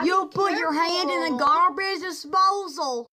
You'll put your hand in the garbage disposal.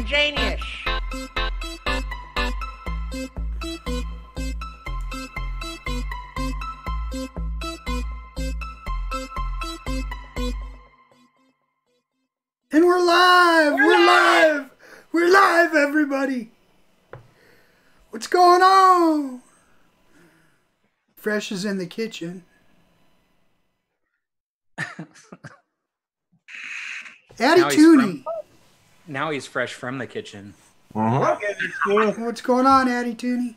Genius. And we're live! We're live! We're live, everybody! What's going on? Fresh is in the kitchen. Addy Tooney. Now he's fresh from the kitchen. What's going on, Addy Tooney?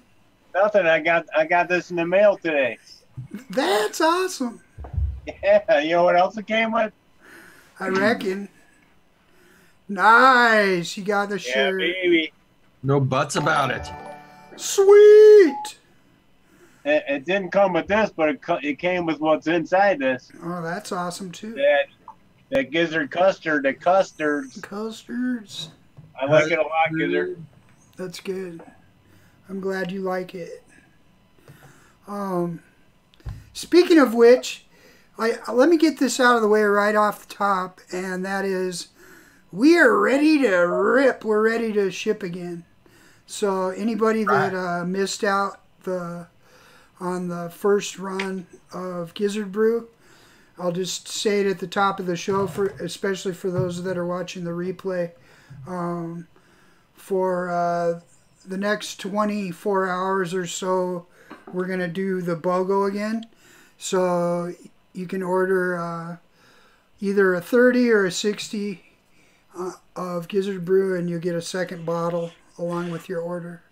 Nothing. I got this in the mail today. That's awesome. Yeah, you know what else it came with? I reckon. Nice. You got the shirt. Yeah, baby. No buts about it. Sweet. It didn't come with this, but it came with what's inside this. Oh, that's awesome too. That Gizzard custard, the custards. Custards. I like it a lot, Gizzard. That's good. I'm glad you like it. Speaking of which, let me get this out of the way right off the top, and that is, we are ready to rip. We're ready to ship again. So anybody that missed out on the first run of Gizzard Brew, I'll just say it at the top of the show, especially for those that are watching the replay. For the next 24 hours or so, we're going to do the BOGO again. So you can order either a 30 or a 60 of Gizzard Brew, and you'll get a second bottle along with your order.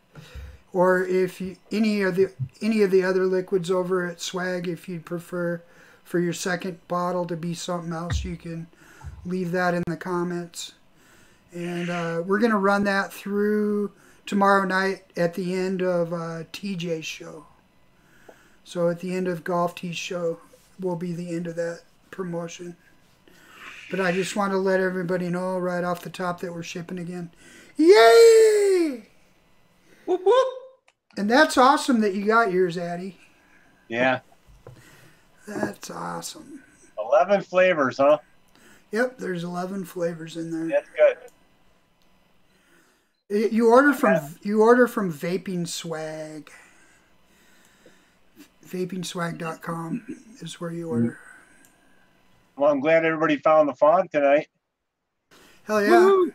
Or if you, any of the other liquids over at Swag, if you'd prefer for your second bottle to be something else, you can leave that in the comments. And we're going to run that through tomorrow night at the end of TJ's show. So at the end of Golf T's show will be the end of that promotion. But I just want to let everybody know right off the top that we're shipping again. Yay! Whoop, whoop. And that's awesome that you got yours, Addy. Yeah. That's awesome. 11 flavors, huh? Yep, there's 11 flavors in there. That's good. You order from Vaping Swag. VapingSwag.com is where you order. Well, I'm glad everybody found the fog tonight. Hell yeah.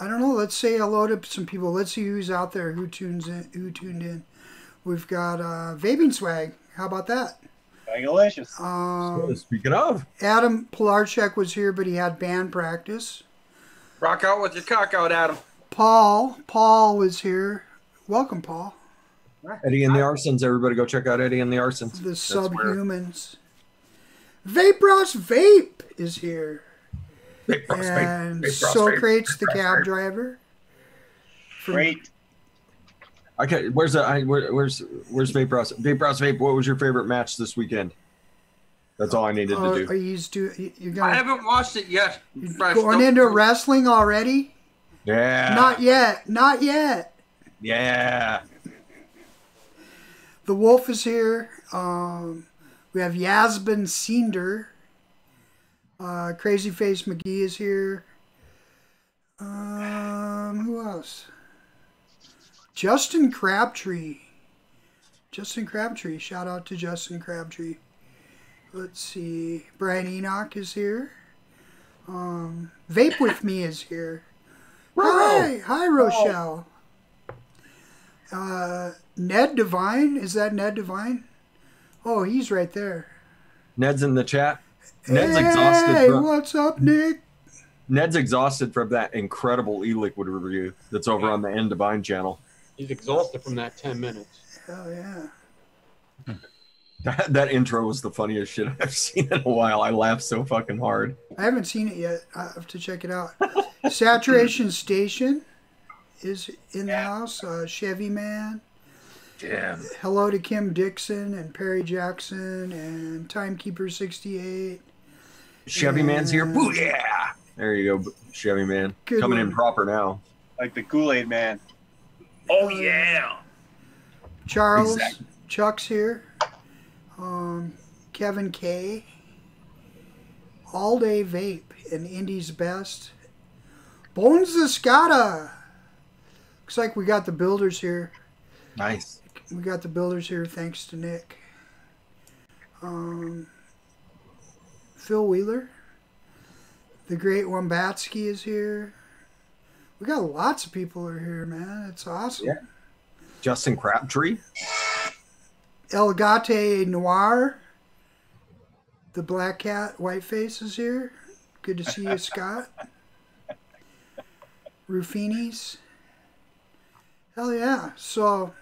I don't know. Let's say hello to some people. Let's see who's out there, who tuned in. We've got Vaping Swag. How about that? Delicious. Speaking of, Adam Pilarchek was here, but he had band practice. rock out with your cock out, Adam. Paul was here. Welcome, Paul. Eddie and the Arsons. Everybody go check out Eddie and the Arsons. The Subhumans. Vape Ross Vape is here. And Socrates, the cab driver. Great. Okay, where's Vape Ross? Vape Ross Vape, what was your favorite match this weekend? That's all I needed to do. I haven't watched it yet. Going into wrestling already? Yeah. Not yet. Not yet. Yeah. The Wolf is here. We have Yasmin Cinder. Crazy Face McGee is here. Who else? Justin Crabtree. Shout out to Justin Crabtree. Let's see. Brian Enoch is here. Vape With Me is here. Hi, Rochelle. Ned Devine. Is that Ned Devine? Oh, he's right there. Ned's in the chat. Ned's exhausted. Hey, what's up, Nick? Ned's exhausted from that incredible e-liquid review that's over on the N Divine channel. He's exhausted from that 10 minutes. Hell yeah. That intro was the funniest shit I've seen in a while. I laughed so fucking hard. I haven't seen it yet. I have to check it out. Saturation Station is in the house. Chevy Man. Yeah. Hello to Kim Dixon and Perry Jackson and Timekeeper 68. Chevy Man's here. Boo yeah! There you go, Chevy Man. Good Coming one. in proper now. Like the Kool-Aid Man. Oh yeah! Charles. Exactly. Chuck's here. Kevin K. All Day Vape and Indy's Best. Bones Escada. Looks like we got the builders here. Nice. We got the builders here thanks to Nick. Phil Wheeler. The Great Wombatsky is here. We got lots of people are here, man. It's awesome. Yeah. Justin Crabtree. Elgate Noir. The Black Cat Whiteface is here. Good to see you, Scott. Rufinis. Hell yeah. So,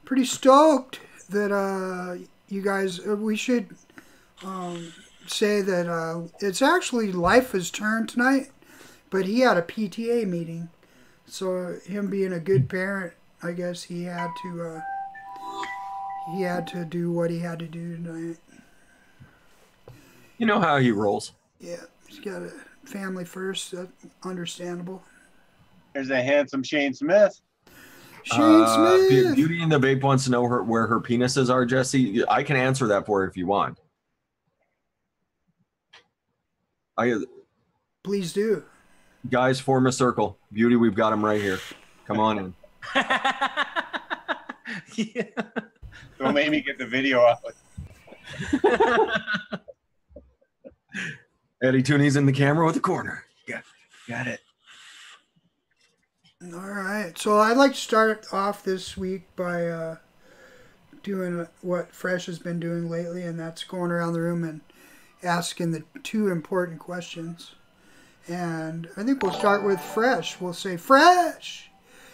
pretty stoked that you guys, we should say that it's actually Life's turn tonight, but he had a PTA meeting. So, him being a good parent, I guess he had to do what he had to do tonight. You know how he rolls. Yeah, he's got a family first. That's understandable. There's a handsome Shane Smith. Shane Smith. Beauty in the Vape wants to know where her penises are, Jesse. I can answer that for her if you want. Please do. Guys, form a circle. Beauty, we've got him right here. Come on in. Yeah. Don't make me get the video out. Eddie Tooney's in the camera with the corner. Got it. All right. So I'd like to start off this week by doing what Fresh has been doing lately, and that's going around the room and asking the two important questions. And I think we'll start with Fresh. We'll say, Fresh!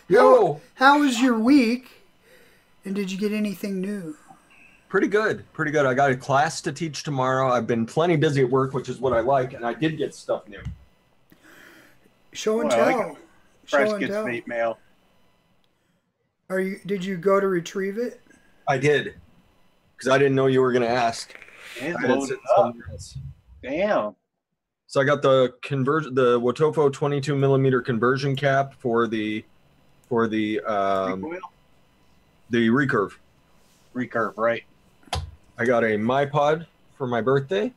Yo! How was your week? And did you get anything new? Pretty good. Pretty good. I got a class to teach tomorrow. I've been plenty busy at work, which is what I like, and I did get stuff new. Show and Well, I tell. like Show Fresh and gets tell. vape mail. Did you go to retrieve it? I did, because I didn't know you were going to ask. It's I had loaded said up. something else. Damn. So I got the Wotofo 22 millimeter conversion cap for the Recoil? recurve. Recurve, right. I got a MyPod for my birthday.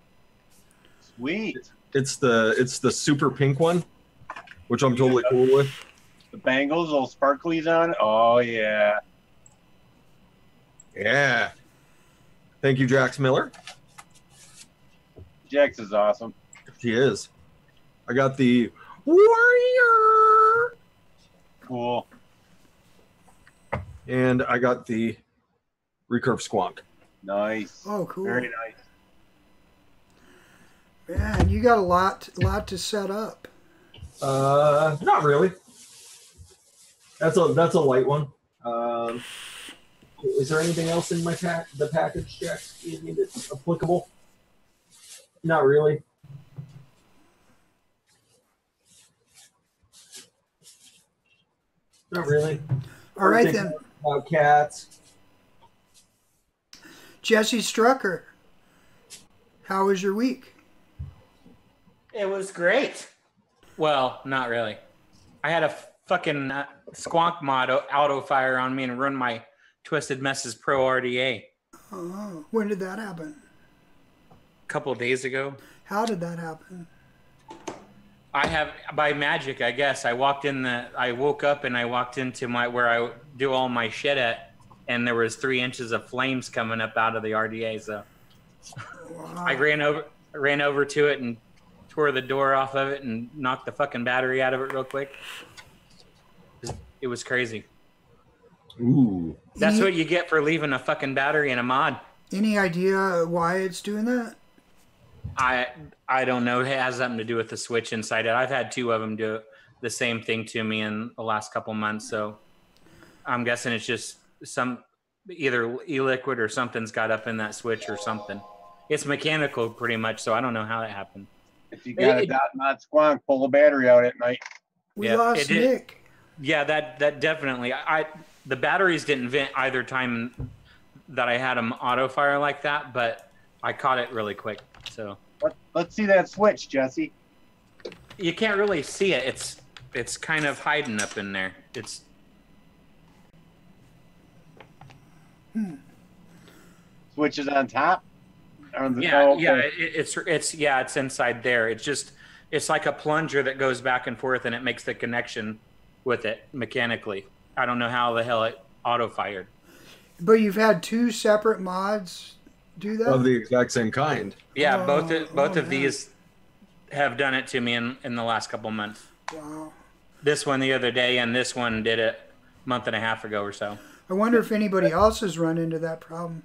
Sweet. It's the super pink one, which I'm totally cool with. The bangles, little sparklies on it. Oh yeah. Yeah. Thank you, Jax Miller. Jax is awesome. He is. I got the Warrior. Cool. And I got the Recurve Squonk. Nice. Oh, cool. Very nice. Man, you got a lot to set up. Not really. That's a light one. Is there anything else in the package, Jax? You need it applicable? Not really. Not really. All right then. About cats. Jesse Strucker, how was your week? It was great. Well, not really. I had a fucking squonk mod auto fire on me and run my Twisted Messes Pro RDA. Oh, when did that happen? A couple of days ago. How did that happen? I have, by magic, I guess. I woke up and I walked into where I do all my shit at, and there was 3 inches of flames coming up out of the RDA. So wow. I ran over to it and tore the door off of it and knocked the fucking battery out of it real quick. It was crazy. Ooh. That's what you get for leaving a fucking battery in a mod. Any idea why it's doing that? I don't know. It has something to do with the switch inside it. I've had 2 of them do the same thing to me in the last couple months, so I'm guessing it's just either e-liquid or something's got up in that switch or something. It's mechanical pretty much, so I don't know how that happened. If you got a dot squonk, pull the battery out at night. We lost Nick. Yeah, that definitely. The batteries didn't vent either time that I had them auto fire like that, but I caught it really quick. So let's see that switch, Jesse. You can't really see it. It's kind of hiding up in there. It's switch is on top. It's inside there. It's like a plunger that goes back and forth, and it makes the connection with it mechanically. I don't know how the hell it auto fired. But you've had 2 separate mods do that? Of the exact same kind. Yeah, both of these have done it to me in the last couple months. Wow. This one the other day, and this one did it a month and a half ago or so. I wonder if anybody else has run into that problem.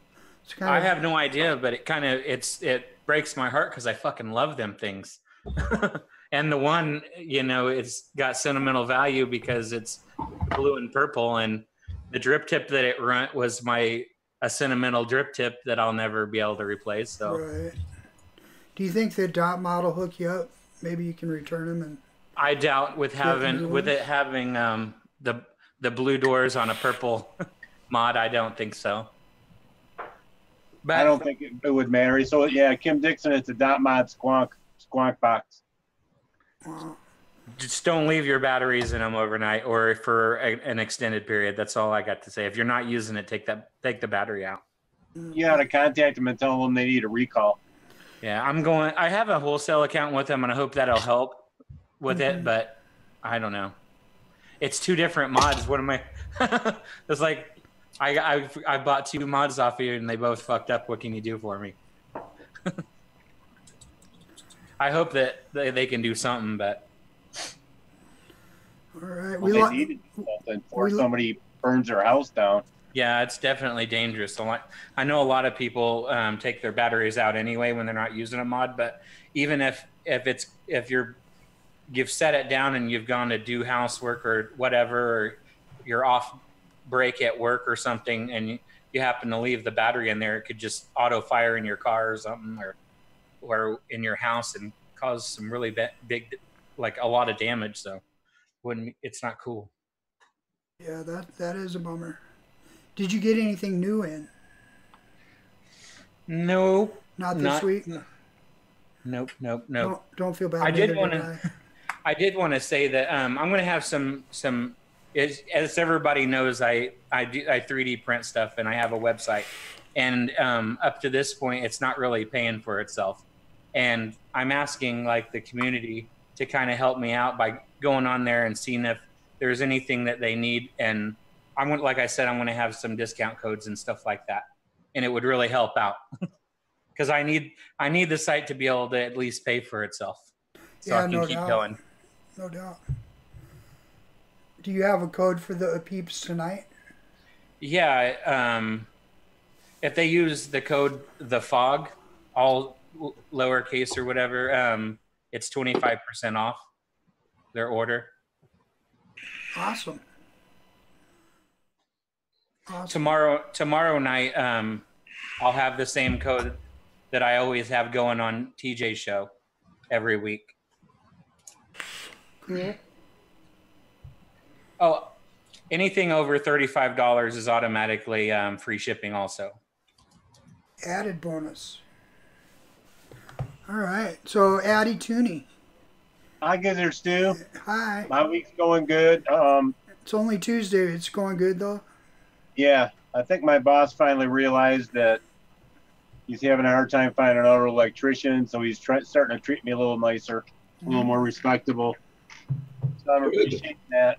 I have no idea, but it breaks my heart because I fucking love them things. And the one, it's got sentimental value because it's blue and purple, and the drip tip that it run was a sentimental drip tip that I'll never be able to replace. So, right. Do you think the dot mod will hook you up? Maybe you can return them. And I doubt with it having the blue doors on a purple mod. I don't think so. But I don't think it would matter. So yeah, Kim Dixon, it's a dot mod squonk box. Wow. Just don't leave your batteries in them overnight or for an extended period. That's all I got to say. If you're not using it, take the battery out. You got to contact them and tell them they need a recall. Yeah, I have a wholesale account with them, and I hope that'll help with it, but I don't know. It's 2 different mods. What am I? It's like I bought 2 mods off of you, and they both fucked up. What can you do for me? I hope that they can do something, but. All right. They need to do something before somebody burns their house down. Yeah, it's definitely dangerous. I know a lot of people take their batteries out anyway when they're not using a mod, but even if you've set it down and you've gone to do housework or whatever, or you're off break at work or something, and you happen to leave the battery in there, it could just auto fire in your car or something, or in your house and cause some really big, like a lot of damage. So it's not cool. Yeah, that is a bummer. Did you get anything new in? No. Not this week? Nope. Don't feel bad. I did want to say that I'm going to have some as everybody knows, I 3D print stuff and I have a website, and up to this point, it's not really paying for itself. And I'm asking like the community to kind of help me out by going on there and seeing if there's anything that they need. And like I said, I'm going to have some discount codes and stuff like that, and it would really help out because I need the site to be able to at least pay for itself, so I can keep going. No doubt. Do you have a code for the peeps tonight? Yeah. If they use the code the fog, all lowercase or whatever, it's 25% off their order. Awesome. Tomorrow night, I'll have the same code that I always have going on TJ's show every week. Cool. Oh, anything over $35 is automatically free shipping also. Added bonus. All right. So, Addy Tooney. Hi, Gizzard Stu. Hi. My week's going good. It's only Tuesday. It's going good, though? Yeah. I think my boss finally realized that he's having a hard time finding another electrician, so he's starting to treat me a little nicer, a little more respectable. So I'm appreciating that.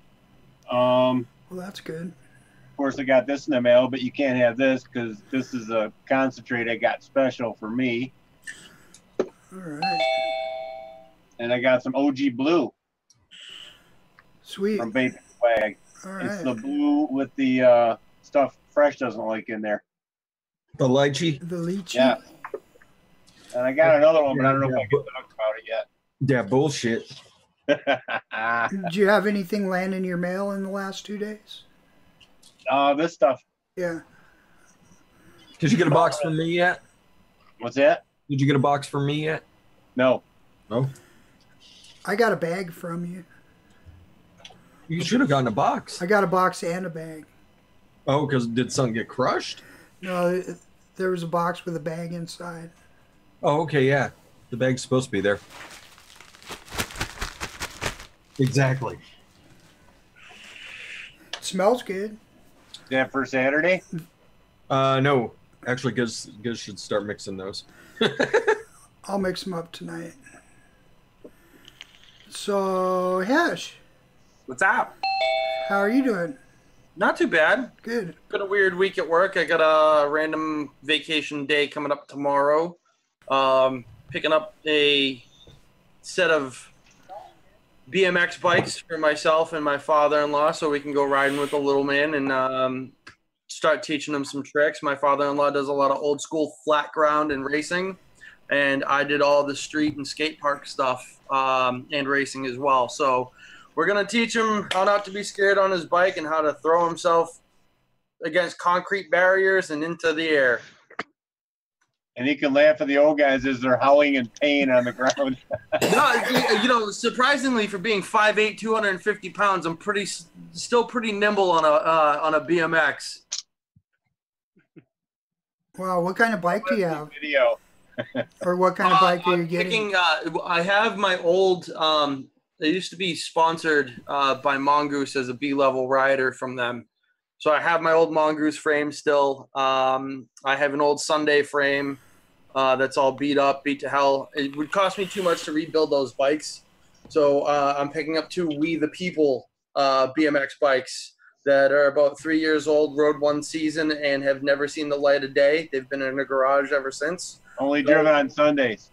Well, that's good. Of course, I got this in the mail, but you can't have this because this is a concentrate I got special for me. All right. And I got some OG Blue. Sweet. From Vaping Swag. All right. It's the blue with the stuff Fresh doesn't like in there. The lychee? The lychee? Yeah. And I got another one, but I don't know if I can talk about it yet. Yeah, bullshit. Did you have anything land in your mail in the last 2 days? This stuff. Yeah. Did you get a box from me yet? What's that? Did you get a box from me yet? No. No? I got a bag from you. You should have gotten a box. I got a box and a bag. Oh, because did something get crushed? No, there was a box with a bag inside. Oh, okay, yeah. The bag's supposed to be there. Exactly. It smells good. Is that for Saturday? No. Actually, Giz should start mixing those. I'll mix them up tonight. So, Hesh. What's up? How are you doing? Not too bad. Good. Been a weird week at work. I got a random vacation day coming up tomorrow. Picking up a set of BMX bikes for myself and my father-in-law so we can go riding with the little man and start teaching him some tricks. My father-in-law does a lot of old school flat ground and racing, and I did all the street and skate park stuff and racing as well. So we're going to teach him how not to be scared on his bike and how to throw himself against concrete barriers and into the air. And he can laugh at the old guys as they're howling in pain on the ground. No, surprisingly for being 5'8", 250 pounds, I'm still pretty nimble on a BMX. Wow, what kind of bike do you have? Video. Or what kind of bike are you getting? I have my old. They used to be sponsored by Mongoose as a B-level rider from them. So I have my old Mongoose frame still. I have an old Sunday frame that's all beat to hell. It would cost me too much to rebuild those bikes. So I'm picking up 2 We the People BMX bikes that are about 3 years old, rode 1 season, and have never seen the light of day. They've been in a garage ever since. Only driven on Sundays.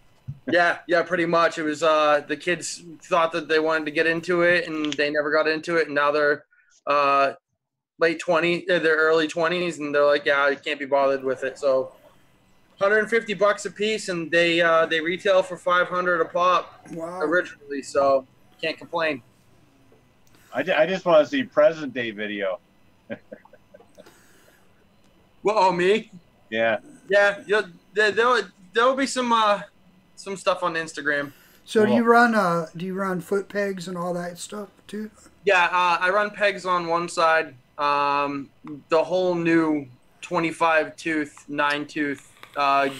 Yeah, pretty much. It was the kids thought that they wanted to get into it, and they never got into it, and now they're late 20s, their early 20s, and they're like, yeah, I can't be bothered with it. So $150 a piece, and they retail for $500 a pop. Wow. Originally, so can't complain. I just want to see present day video. Well, oh, me? Yeah. Yeah, there'll be some stuff on Instagram. So do you run foot pegs and all that stuff too? Yeah, I run pegs on one side. The whole new 25-tooth, 9-tooth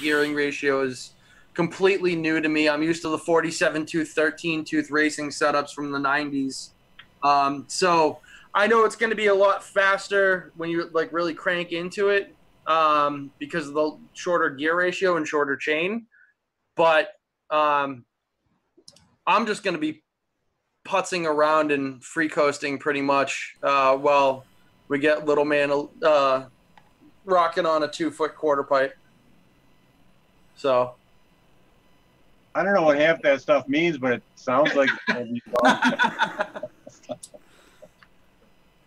gearing ratio is completely new to me. I'm used to the 47-tooth, 13-tooth racing setups from the 90s. So I know it's going to be a lot faster when you like really crank into it because of the shorter gear ratio and shorter chain. But I'm just going to be putzing around and free coasting pretty much while we get little man rocking on a 2-foot quarter pipe. So I don't know what half that stuff means, but it sounds like it'll be fun.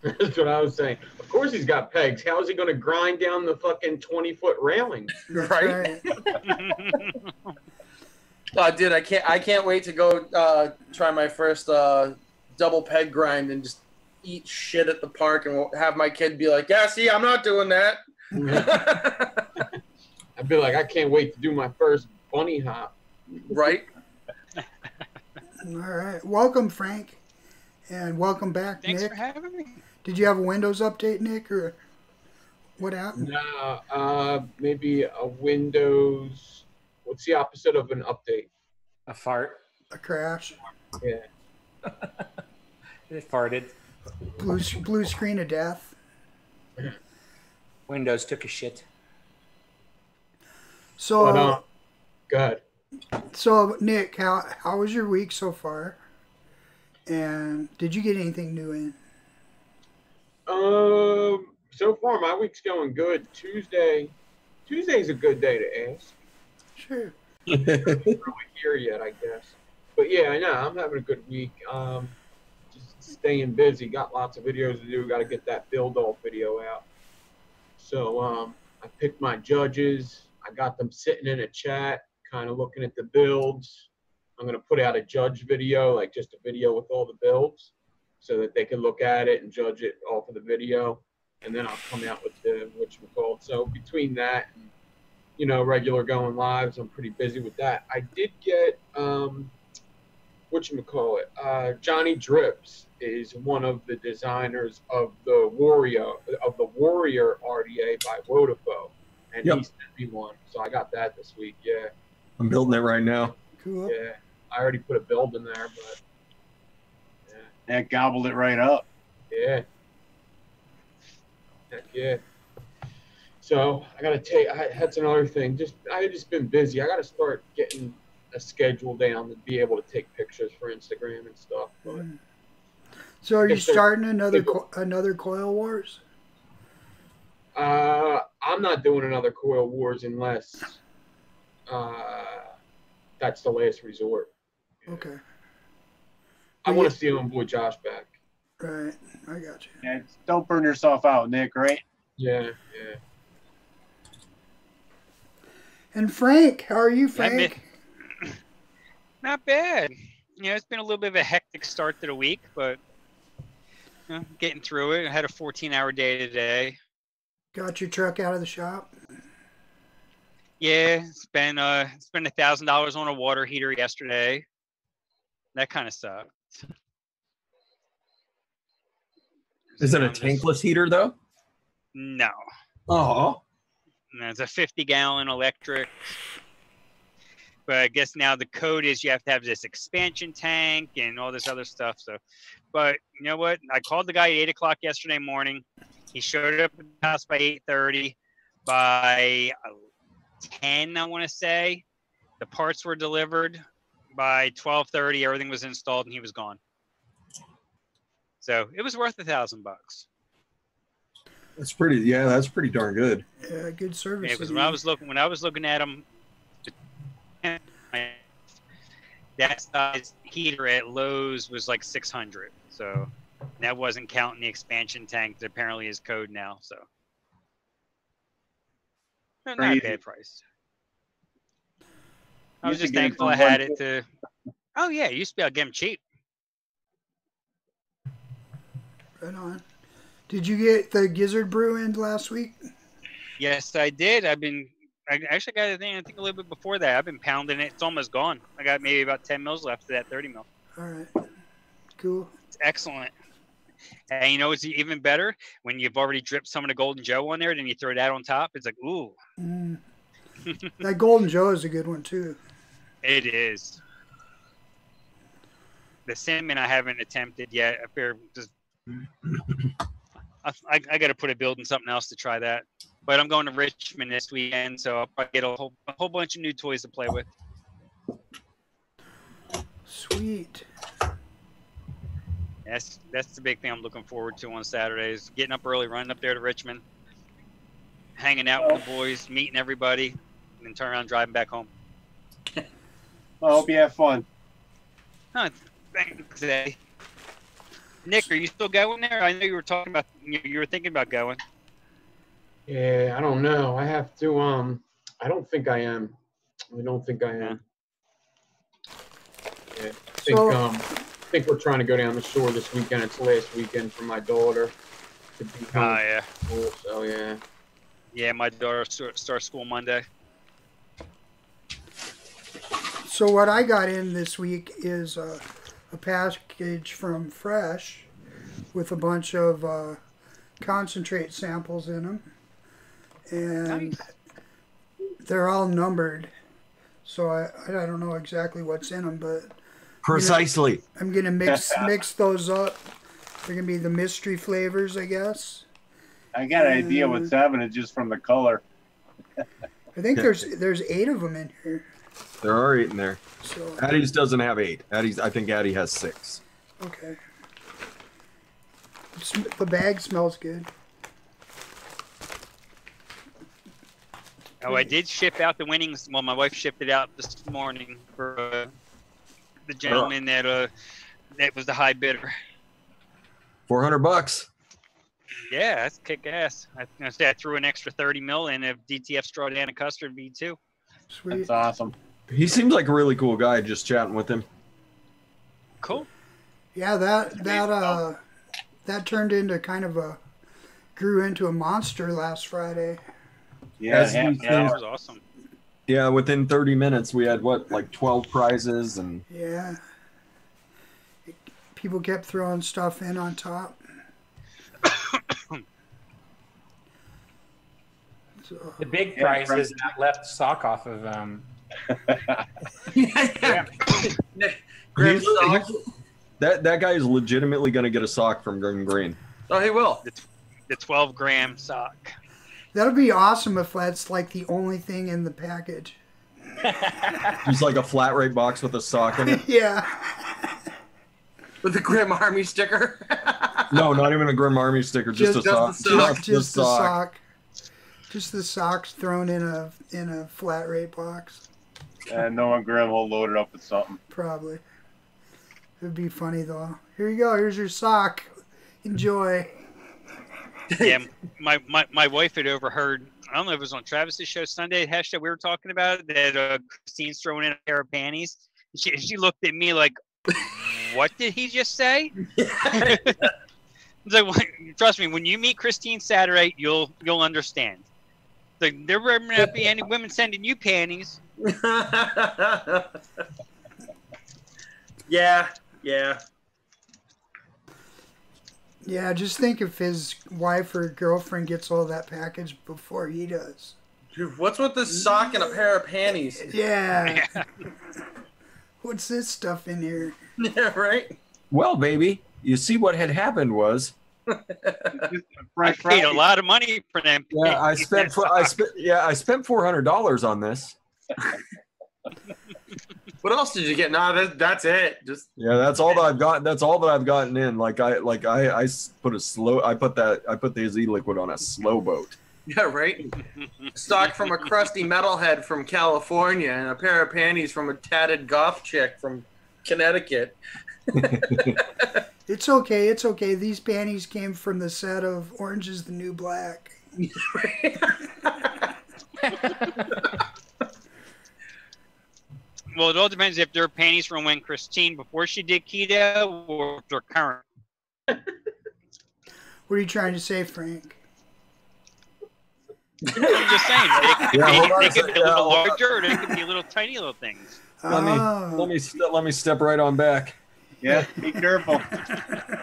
That's what I was saying. Of course he's got pegs. How is he going to grind down the fucking 20-foot railing? Right? Dude, I can't wait to go try my first double peg grind and just eat shit at the park and have my kid be like, yeah, see, I'm not doing that. I'd be like, I can't wait to do my first bunny hop. Right? All right. Welcome, Frank. And welcome back, Thanks Nick. for having me. Did you have a Windows update, Nick, or what happened? No, maybe a Windows. What's the opposite of an update? A fart. A crash. Yeah. It farted. Blue screen of death. Windows took a shit. So, good. So, Nick, how was your week so far? And did you get anything new in? So far my week's going good. Tuesday's a good day to ask. Sure. I'm not really here yet, I guess. But yeah, I know I'm having a good week. Just staying busy. Got lots of videos to do. Got to get that build-off video out. So I picked my judges. I got them sitting in a chat, kind of looking at the builds. I'm going to put out a judge video, like just a video with all the builds, so that they can look at it and judge it off of the video. And then I'll come out with the whatchamacallit. So between that and, you know, regular going lives, I'm pretty busy with that. I did get, Johnny Drips is one of the designers of the Warrior RDA by Wodafo. And he sent me one. So I got that this week, yeah. I'm building it right now. Cool. Yeah. I already put a build in there, but yeah. That gobbled it right up. Yeah. Heck yeah. So that's another thing. I had just been busy. I got to start getting a schedule down to be able to take pictures for Instagram and stuff. But so are you starting another Coil Wars? I'm not doing another Coil Wars unless that's the last resort. Okay. I want to see my boy Josh back. Right. I got you. Yeah, don't burn yourself out, Nick, right? Yeah, yeah. And Frank, how are you, Frank? Not bad. You know, it's been a little bit of a hectic start to the week, but you know, getting through it. I had a 14-hour day today. Got your truck out of the shop? Yeah, spent $1,000 on a water heater yesterday. That kind of sucked. Is it a tankless heater though? No. Oh. No, it's a 50-gallon electric. But I guess now the code is you have to have this expansion tank and all this other stuff. So, but you know what? I called the guy at 8 o'clock yesterday morning. He showed up at the house by 8:30. By 10, I want to say, the parts were delivered. By 12:30, everything was installed and he was gone. So it was worth $1,000. That's pretty. Yeah, that's pretty darn good. Yeah, good service. Yeah, because when I was looking at them, that size heater at Lowe's was like $600. So that wasn't counting the expansion tank that apparently is code now. So not a bad price. I was just thankful I had it to. Oh yeah, it used to be able to get them cheap. Right on. Did you get the Gizzard brew in last week? Yes, I did. I actually got a thing, I think a little bit before that. I've been pounding it. It's almost gone. I got maybe about 10 mils left of that 30 mil. All right. Cool. It's excellent. And you know what's even better? When you've already dripped some of the Golden Joe on there, then you throw that on top. It's like, ooh. That Golden Joe is a good one, too. It is. The cinnamon I haven't attempted yet. I figure just I got to put a build in something else to try that. But I'm going to Richmond this weekend, so I'll probably get a whole bunch of new toys to play with. Sweet. That's the big thing I'm looking forward to on Saturdays. Getting up early, running up there to Richmond, hanging out with the boys, meeting everybody, and then turn around and driving back home. I hope you have fun. Huh, thanks, Eddie. Nick, are you still going there? I know you were talking about you were thinking about going. Yeah, I don't know. I have to. I don't think I am. I don't think I am. Yeah, I think we're trying to go down the shore this weekend. It's the last weekend for my daughter to be home. Oh yeah. School, so yeah. Yeah, my daughter starts school Monday. So what I got in this week is a package from Fresh with a bunch of concentrate samples in them. And Nice. they're all numbered. So I don't know exactly what's in them, but Precisely. I'm gonna mix those up. They're gonna be the mystery flavors, I guess. I got an idea what's happening just from the color. I think there's 8 of them in here. There are 8 in there. So Addie's doesn't have 8. I think Addie has 6. okay. The bag smells good. Oh, I did ship out the winnings. Well, my wife shipped it out this morning for the gentleman that was the high bidder. $400. Yeah, that's kick ass. I threw an extra 30 mil in of DTF straw down and custard V2. Sweet. That's awesome. He seems like a really cool guy. Just chatting with him. Cool. Yeah, that turned into grew into a monster last Friday. Yeah, That was awesome. Yeah, within 30 minutes, we had, like 12 prizes. And Yeah. People kept throwing stuff in on top. So, The big prize is that left sock off of Grim's sock. that guy is legitimately going to get a sock from Grim Green. Oh, he will. The 12-gram sock. that'll be awesome if that's like the only thing in the package. Just like a flat rate box with a sock in it. Yeah. With the Grim Army sticker. No, not even a Grim Army sticker. Just a sock. Just the sock. Just the socks thrown in a flat rate box. And knowing Grim will load it up with something. Probably. It'd be funny though. Here you go. Here's your sock. Enjoy. Yeah, my wife had overheard. I don't know if it was on Travis's show Sunday. Hashtag we were talking about it, that Christine's throwing in a pair of panties. She looked at me like, "What did he just say?" Like, trust me, when you meet Christine Saturday, you'll understand. Like, there will not be any women sending you panties. Yeah. Yeah, just think if his wife or girlfriend gets all that package before he does. Dude, what's with this sock and a pair of panties? Yeah. What's this stuff in here? Yeah, right? Well, baby, you see what had happened was. I paid a lot of money for them. Yeah, I spent $400 on this. What else did you get? Nah, that's it. Just Yeah, that's all that I've got. That's all that I've gotten in. I put the Z liquid on a slow boat. yeah, right. Stock from a crusty metalhead from California and a pair of panties from a tatted goth chick from Connecticut. It's okay. It's okay. These panties came from the set of Orange is the New Black. Well, it all depends if they're panties from when Christine, before she did keto, or if they're current. What are you trying to say, Frank? I'm just saying, they could be a little larger, or they could be little tiny little things. Let me step right on back. Yeah, be careful.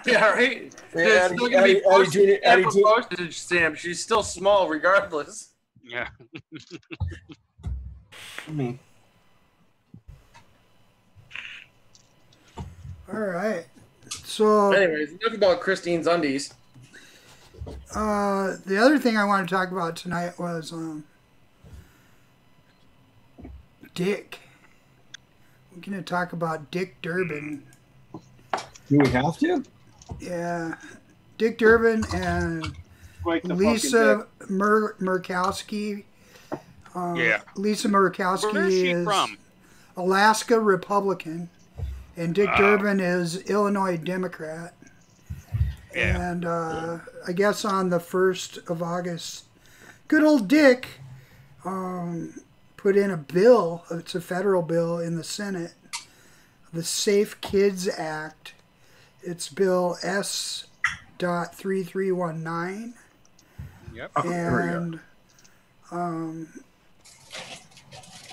Yeah, right. Yeah, There's still gonna be postage stamp. She's still small, regardless. Yeah. All right. So, anyways, enough about Christine's undies. The other thing I want to talk about tonight was Dick. We're going to talk about Dick Durbin. Do we have to? Yeah. Dick Durbin and Lisa Murkowski. Lisa Murkowski Where is she is from? Alaska Republican, and Dick Durbin is Illinois Democrat. Yeah. And I guess on the 1st of August, good old Dick put in a bill. It's a federal bill in the Senate, the Safe Kids Act. It's Bill S.3319. Yep. And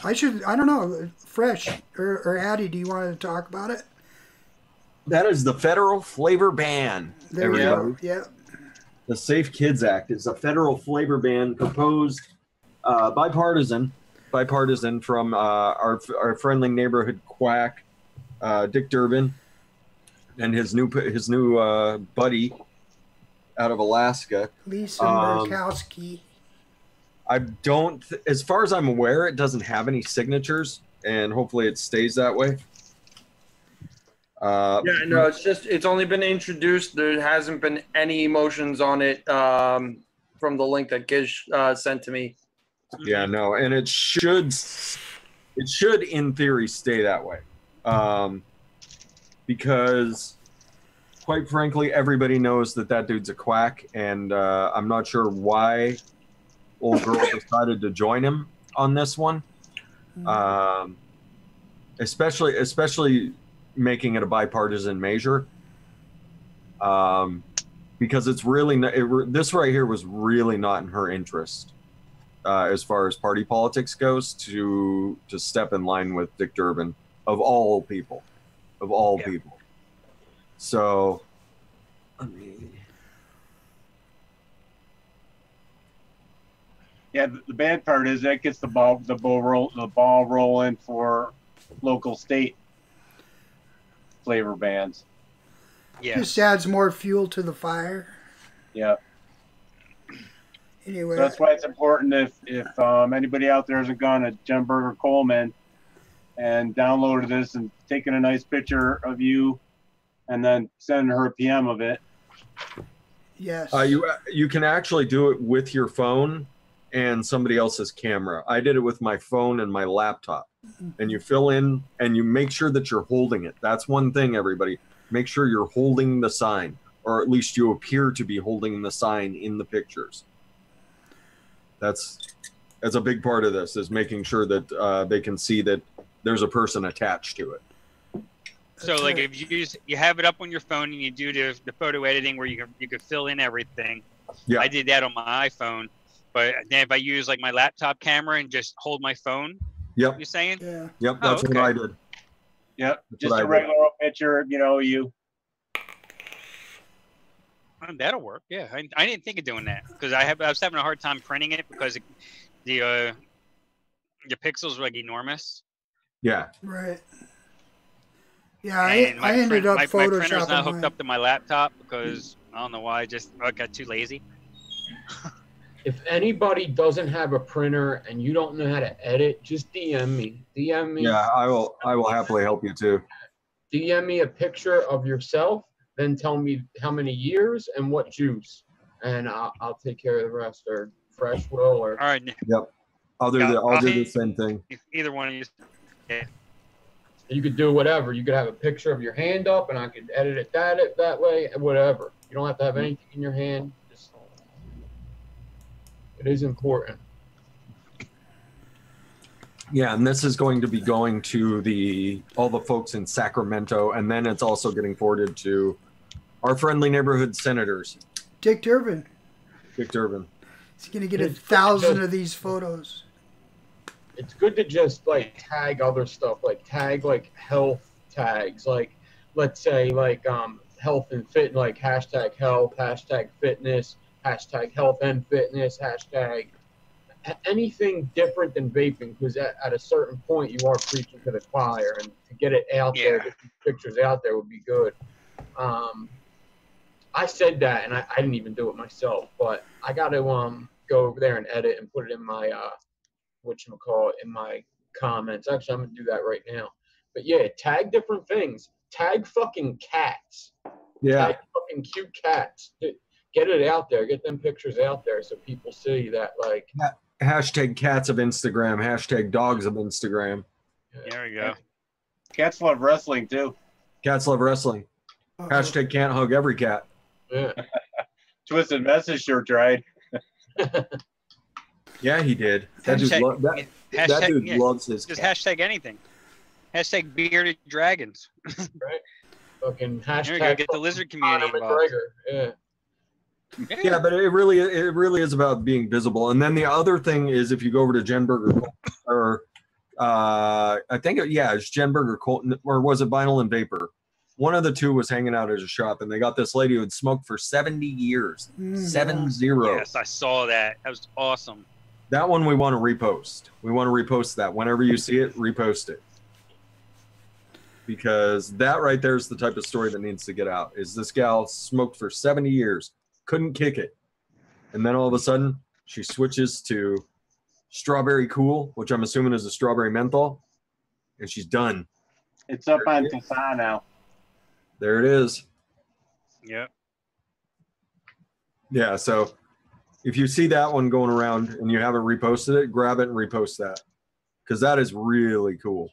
I don't know, Fresh or Addie, do you want to talk about it? That is the federal flavor ban. There we go. Yeah. The Safe Kids Act is a federal flavor ban proposed bipartisan from our friendly neighborhood quack, Dick Durbin, and his new buddy out of Alaska, Lisa Murkowski. I don't, as far as I'm aware, it doesn't have any signatures, and hopefully it stays that way. No, it's only been introduced. There hasn't been any motions on it from the link that Giz sent to me. Yeah, no, and it should in theory stay that way, because quite frankly, everybody knows that dude's a quack, and I'm not sure why old girl decided to join him on this one, especially making it a bipartisan measure, because it's really this right here was really not in her interest, as far as party politics goes, to step in line with Dick Durbin of all people. So, I mean, yeah, the bad part is that gets the ball rolling for local state flavor bans. Yeah. Just adds more fuel to the fire. Yeah. Anyway, so that's why it's important if anybody out there hasn't gone to Jen Berger Coleman and downloaded this and taken a nice picture of you and then sending her a PM of it. Yes. You can actually do it with your phone and somebody else's camera. I did it with my phone and my laptop. And you fill in and you make sure that you're holding it. That's one thing, everybody. Make sure you're holding the sign, or at least you appear to be holding the sign in the pictures. That's a big part of this, is making sure that they can see that there's a person attached to it. So like if you have it up on your phone and you do the photo editing where you can fill in everything. Yeah. I did that on my iPhone, but then if I use like my laptop camera and just hold my phone. Yep. You're saying? Yeah. Yep. That's what I did. Yep. Just a regular picture, you. That'll work. Yeah. I didn't think of doing that because I was having a hard time printing it because the pixels were like enormous. Yeah. Right. Yeah, I ended up photoshopping. My printer's not hooked up to my laptop because I don't know why. I got too lazy. If anybody doesn't have a printer and you don't know how to edit, just DM me. DM me. Yeah, I will happily help you too. DM me a picture of yourself, then tell me how many years and what juice, and I'll take care of the rest. Or Fresh will. Or all right. Yep. I'll do the same thing. Either one of you. Yeah. You could do whatever. You could have a picture of your hand up, and I could edit it that way, whatever. You don't have to have anything in your hand. It is important. Yeah, and this is going to be going to all the folks in Sacramento, and then it's also getting forwarded to our friendly neighborhood senators. Dick Durbin. Dick Durbin. He's going to get 1,000 of these photos. It's good to just like tag other stuff, like tag like health tags, like let's say like health and fit, like hashtag health, hashtag fitness, hashtag health and fitness, hashtag anything different than vaping, because at a certain point you are preaching to the choir, and to get it out there, get these pictures out there would be good. I said that, and I didn't even do it myself, but I got to go over there and edit and put it in my whatchamacallit, in my comments. Actually, I'm gonna do that right now. But yeah, tag different things. Tag fucking cats. Yeah. Tag fucking cute cats. Get it out there. Get them pictures out there so people see that, like. Hashtag cats of Instagram. Hashtag dogs of Instagram. There we go. Cats love wrestling too. Cats love wrestling. Hashtag can't hug every cat. Yeah. Twisted Message sure tried. Yeah, he did. That dude, that dude loves his Just cat. hashtag anything. Hashtag bearded dragons. Right. Fucking There we hashtag. go. Get the lizard community Conor involved. McGregor. Yeah. Yeah, but it really is about being visible. And then the other thing is, if you go over to Jen Berger, or I think it's Jen Berger, Colton, or was it Vinyl and Vapor? One of the two was hanging out at a shop, and they got this lady who had smoked for 70 years. 70. Yes, I saw that. That was awesome. That one we want to repost. We want to repost that. Whenever you see it, repost it. Because that right there is the type of story that needs to get out. Is this gal smoked for 70 years, couldn't kick it. And then all of a sudden, she switches to Strawberry Cool, which I'm assuming is a strawberry menthol. And she's done. It's up on Tasa now. There it is. Yep. Yeah, so if you see that one going around and you haven't reposted it, grab it and repost that. Because that is really cool.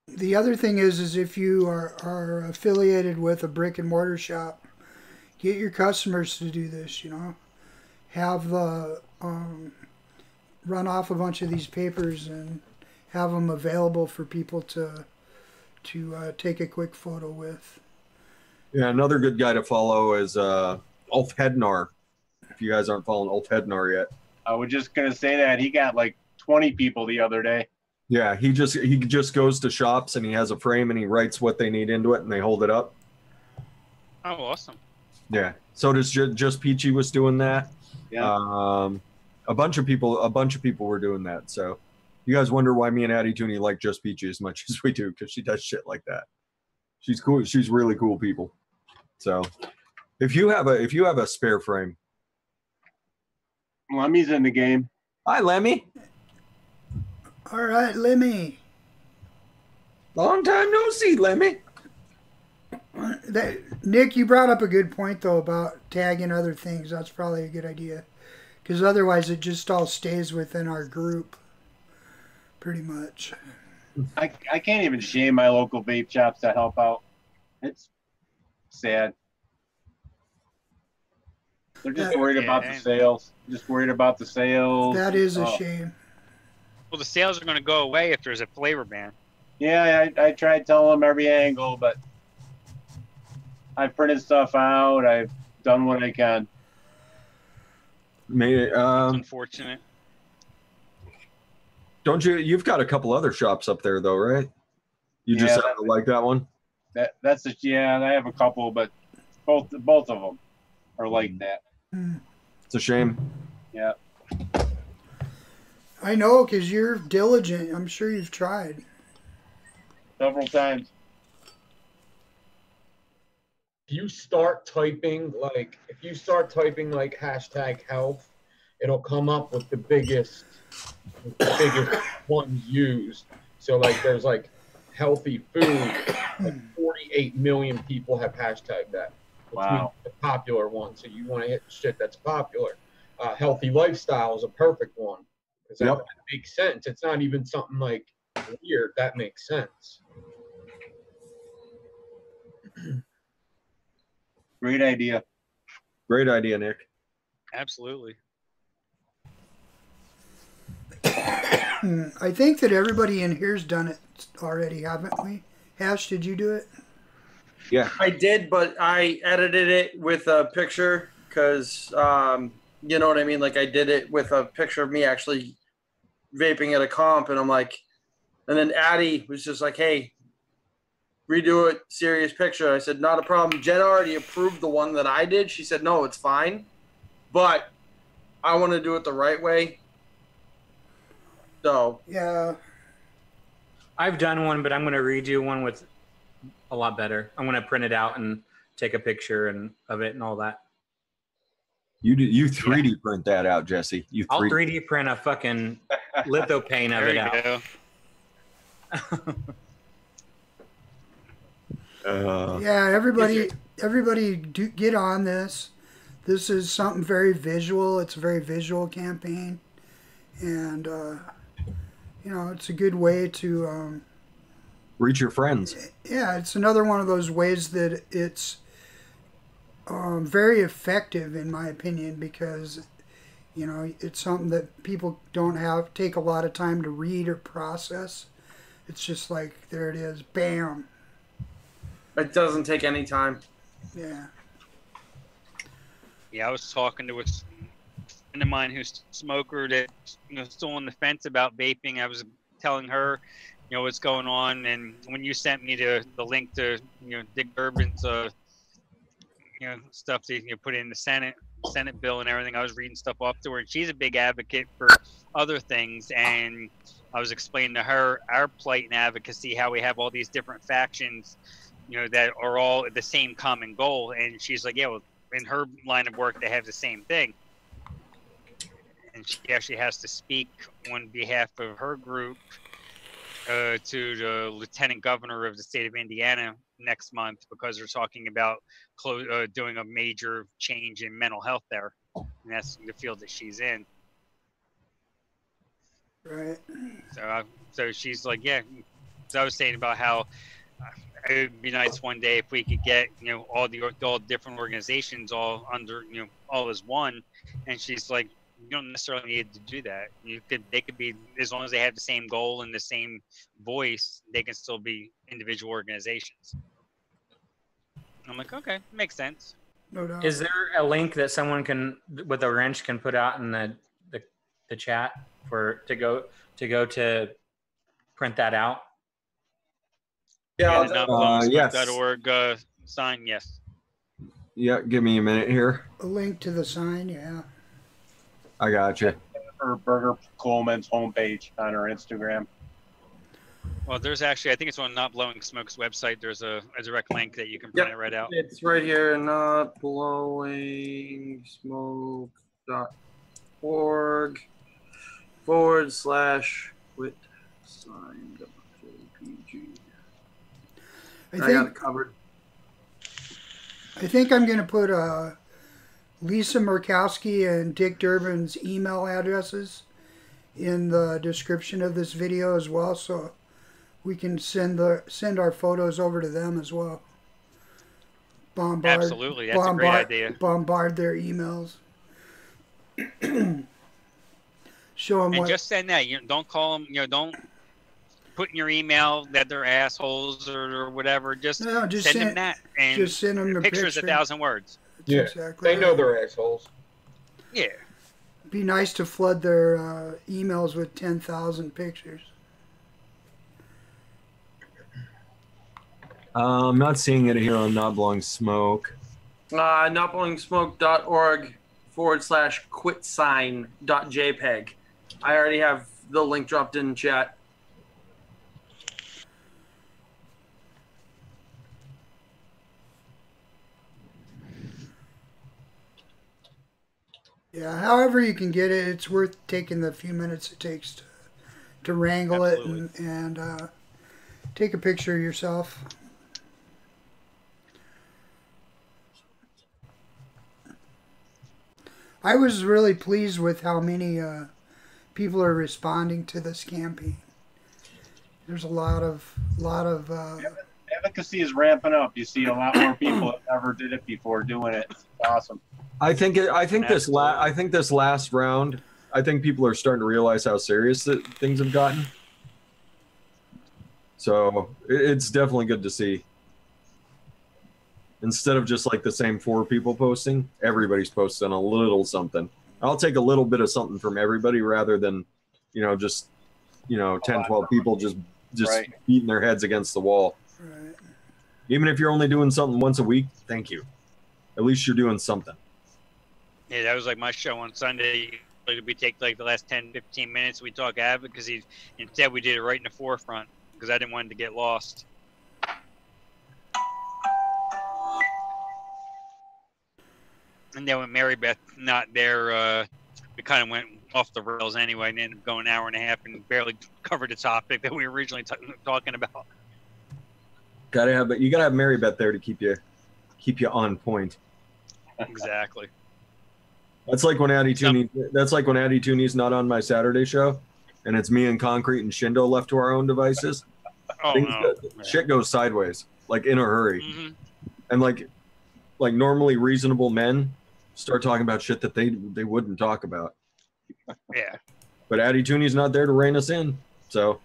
The other thing is if you are affiliated with a brick and mortar shop, get your customers to do this, you know. Have the run off a bunch of these papers and have them available for people to take a quick photo with. Yeah, another good guy to follow is Ulf Hednar. If you guys aren't following Ulf Hednar yet. I was just gonna say that he got like 20 people the other day. Yeah, he just goes to shops and he has a frame and he writes what they need into it and they hold it up. Oh, awesome. Yeah. So does Just Peachy was doing that. Yeah. A bunch of people were doing that. So you guys wonder why me and Addie Tooney like Just Peachy as much as we do, because she does shit like that. She's cool. She's really cool people. So if you have a spare frame. Lemmy's in the game. Hi, Lemmy. All right, Lemmy. Long time no see, Lemmy. Nick, you brought up a good point, though, about tagging other things. That's probably a good idea. Because otherwise it just all stays within our group, pretty much. I can't even shame my local vape shops to help out. It's sad. They're just worried about the sales. Just worried about the sales. That is a shame. Well, the sales are going to go away if there's a flavor ban. Yeah, I tried telling them every angle, but I've printed stuff out. I've done what I can. It's unfortunate. Don't you? You've got a couple other shops up there, though, right? You just happen to like that one. That's a, yeah. I have a couple, but both of them are like that. It's a shame. Yeah. I know, because you're diligent. I'm sure you've tried. Several times. If you start typing like hashtag health, it'll come up with the biggest ones used. So like there's like healthy food, like 48 million people have hashtagged that. Wow. The popular one. So you want to hit shit that's popular. Healthy lifestyle is a perfect one. Because that makes sense. It's not even something like weird. That makes sense. Great idea. Great idea, Nick. Absolutely. I think that everybody in here's done it already, haven't we? Hash, did you do it? Yeah. I did, but I edited it with a picture because, you know what I mean? Like I did it with a picture of me actually vaping at a comp, and I'm like, and then Addie was just like, hey, redo it, serious picture. I said, not a problem. Jen already approved the one that I did. She said, no, it's fine, but I want to do it the right way. So yeah, I've done one, but I'm going to redo one with a lot better. I'm gonna print it out and take a picture of it and all that. You 3D print that out, Jesse. I'll 3D print a fucking litho pane of it out. Yeah, everybody do get on this. This is something very visual. It's a very visual campaign, and you know, it's a good way to reach your friends. Yeah, it's another one of those ways that it's very effective, in my opinion, because you know, it's something that people don't take a lot of time to read or process. It's just like, there it is, bam. It doesn't take any time. Yeah. Yeah, I was talking to a friend of mine who's a smoker that, you know, still on the fence about vaping. I was telling her, you know, what's going on, and when you sent me the link to, you know, Dick Durbin's you know, stuff that you put in the Senate bill and everything, I was reading stuff off to her, and she's a big advocate for other things, and I was explaining to her our plight and advocacy, how we have all these different factions, you know, that are all the same common goal. And she's like, yeah, well, in her line of work, they have the same thing. And she actually has to speak on behalf of her group to the lieutenant governor of the state of Indiana next month, because they're talking about doing a major change in mental health there. And that's the field that she's in. Right. So she's like, yeah. So I was saying about how it would be nice one day if we could get, you know, all different organizations all under, you know, all as one. And she's like, you don't necessarily need to do that. They could be, as long as they have the same goal and the same voice, they can still be individual organizations. I'm like, okay, makes sense. No doubt. Is there a link that someone can, with a wrench, can put out in the chat to go to print that out? Yeah, yes. .org sign, yes. Yeah, give me a minute here. A link to the sign, yeah. I got you. Or Burger Coleman's homepage on our Instagram. Well, there's actually, I think it's on Not Blowing Smoke's website. There's a direct link that you can print it right out. It's right here, notblowingSmoke.org/quit sign JPG. I got it covered. I think I'm going to put Lisa Murkowski and Dick Durbin's email addresses in the description of this video as well, so we can send our photos over to them as well. Absolutely, that's a great idea. Bombard their emails. Show them and just send that. You don't call them. You know, don't put in your email that they're assholes or whatever. Just send them that, and just send them the picture's 1,000 words. Yeah, exactly they know they're assholes. Yeah. Be nice to flood their emails with 10,000 pictures. I'm not seeing it here on Not Blowing Smoke. notblowingsmoke.org/quitsign.jpg. I already have the link dropped in chat. Yeah, however you can get it, it's worth taking the few minutes it takes to wrangle Absolutely. it and take a picture of yourself. I was really pleased with how many people are responding to this campaign. There's a lot of Advocacy is ramping up. You see a lot more people that never did it before doing it. It's awesome. I think this last round, I think people are starting to realize how serious things have gotten. So it's definitely good to see. Instead of just like the same 4 people posting, everybody's posting a little something. I'll take a little bit of something from everybody rather than, just 10, 12 people just Right. beating their heads against the wall. right. Even if you're only doing something once a week, thank you. At least you're doing something. Yeah, that was like my show on Sunday. We take like the last 10, 15 minutes. We talk advocacy. Instead, we did it right in the forefront because I didn't want it to get lost. And then with Mary Beth not there, we kind of went off the rails anyway, and ended up going an hour and a half and barely covered the topic that we were originally talking about. You gotta have Mary Beth there to keep you on point. Exactly. That's like when Addie Tooney's not on my Saturday show, and it's me and Concrete and Shindo left to our own devices. Oh no! Shit goes sideways, like in a hurry. Mm-hmm. And like normally reasonable men start talking about shit that they wouldn't talk about. Yeah. But Addie Tooney's not there to rein us in, so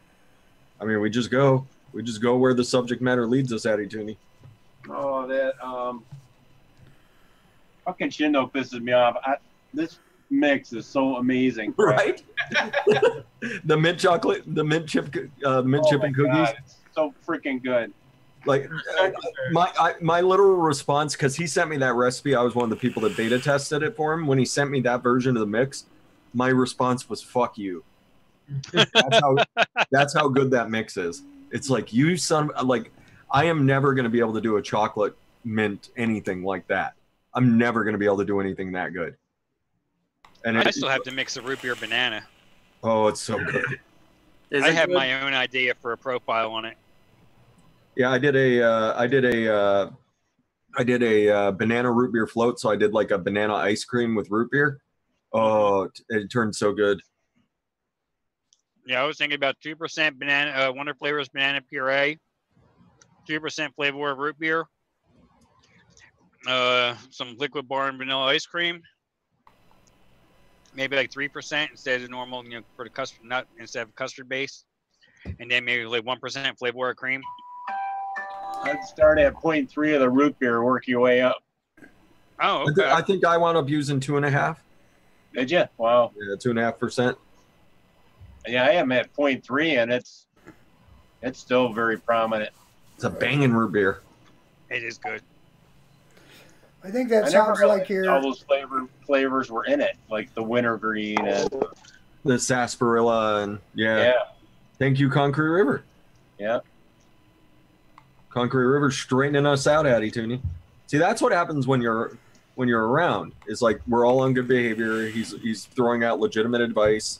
I mean, we just go where the subject matter leads us. Addie Tooney. Oh, that fucking Shindo pisses me off. This mix is so amazing, right? The mint chocolate, the mint chip and cookies. God, it's so freaking good. Like my literal response, because he sent me that recipe. I was one of the people that beta tested it for him. When he sent me that version of the mix, my response was "fuck you." That's how good that mix is. It's like, you son, like, I am never going to be able to do a chocolate mint anything like that. I'm never going to be able to do anything that good. And I still have to mix the root beer banana. Oh, it's so good. I have my own idea for a profile on it. Yeah, I did a banana root beer float. So I did like a banana ice cream with root beer. Oh, it turned so good. Yeah, I was thinking about 2% banana, Wonder Flavors banana puree, 2% flavor of root beer, some liquid bar and vanilla ice cream, maybe like 3% instead of normal, for the custard nut instead of custard base, and then maybe like 1% flavor of cream. I'd start at 0.3 of the root beer, work your way up. Oh, okay. I think I wound up using 2.5. Did you? Wow. Yeah, 2.5%. Yeah, I am at 0.3, and it's still very prominent. It's a banging root beer. It is good. I think that I sounds never like realized all those flavors were in it, like the wintergreen and the sarsaparilla, and yeah. Thank you, Concrete River. Yeah. Concrete River straightening us out, Addie Tooney. See, that's what happens when you're around. It's like we're all on good behavior. He's throwing out legitimate advice.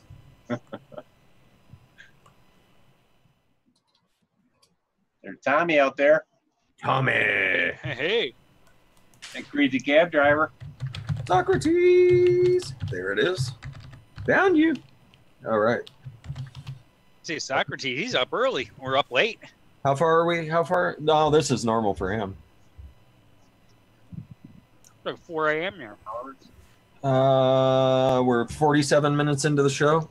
There's Tommy out there. Tommy. Hey. And greasy cab driver. Socrates. There it is. Down you. All right. See, Socrates, he's up early. We're up late. How far are we? How far? No, this is normal for him. Like 4 a.m. now. We're 47 minutes into the show.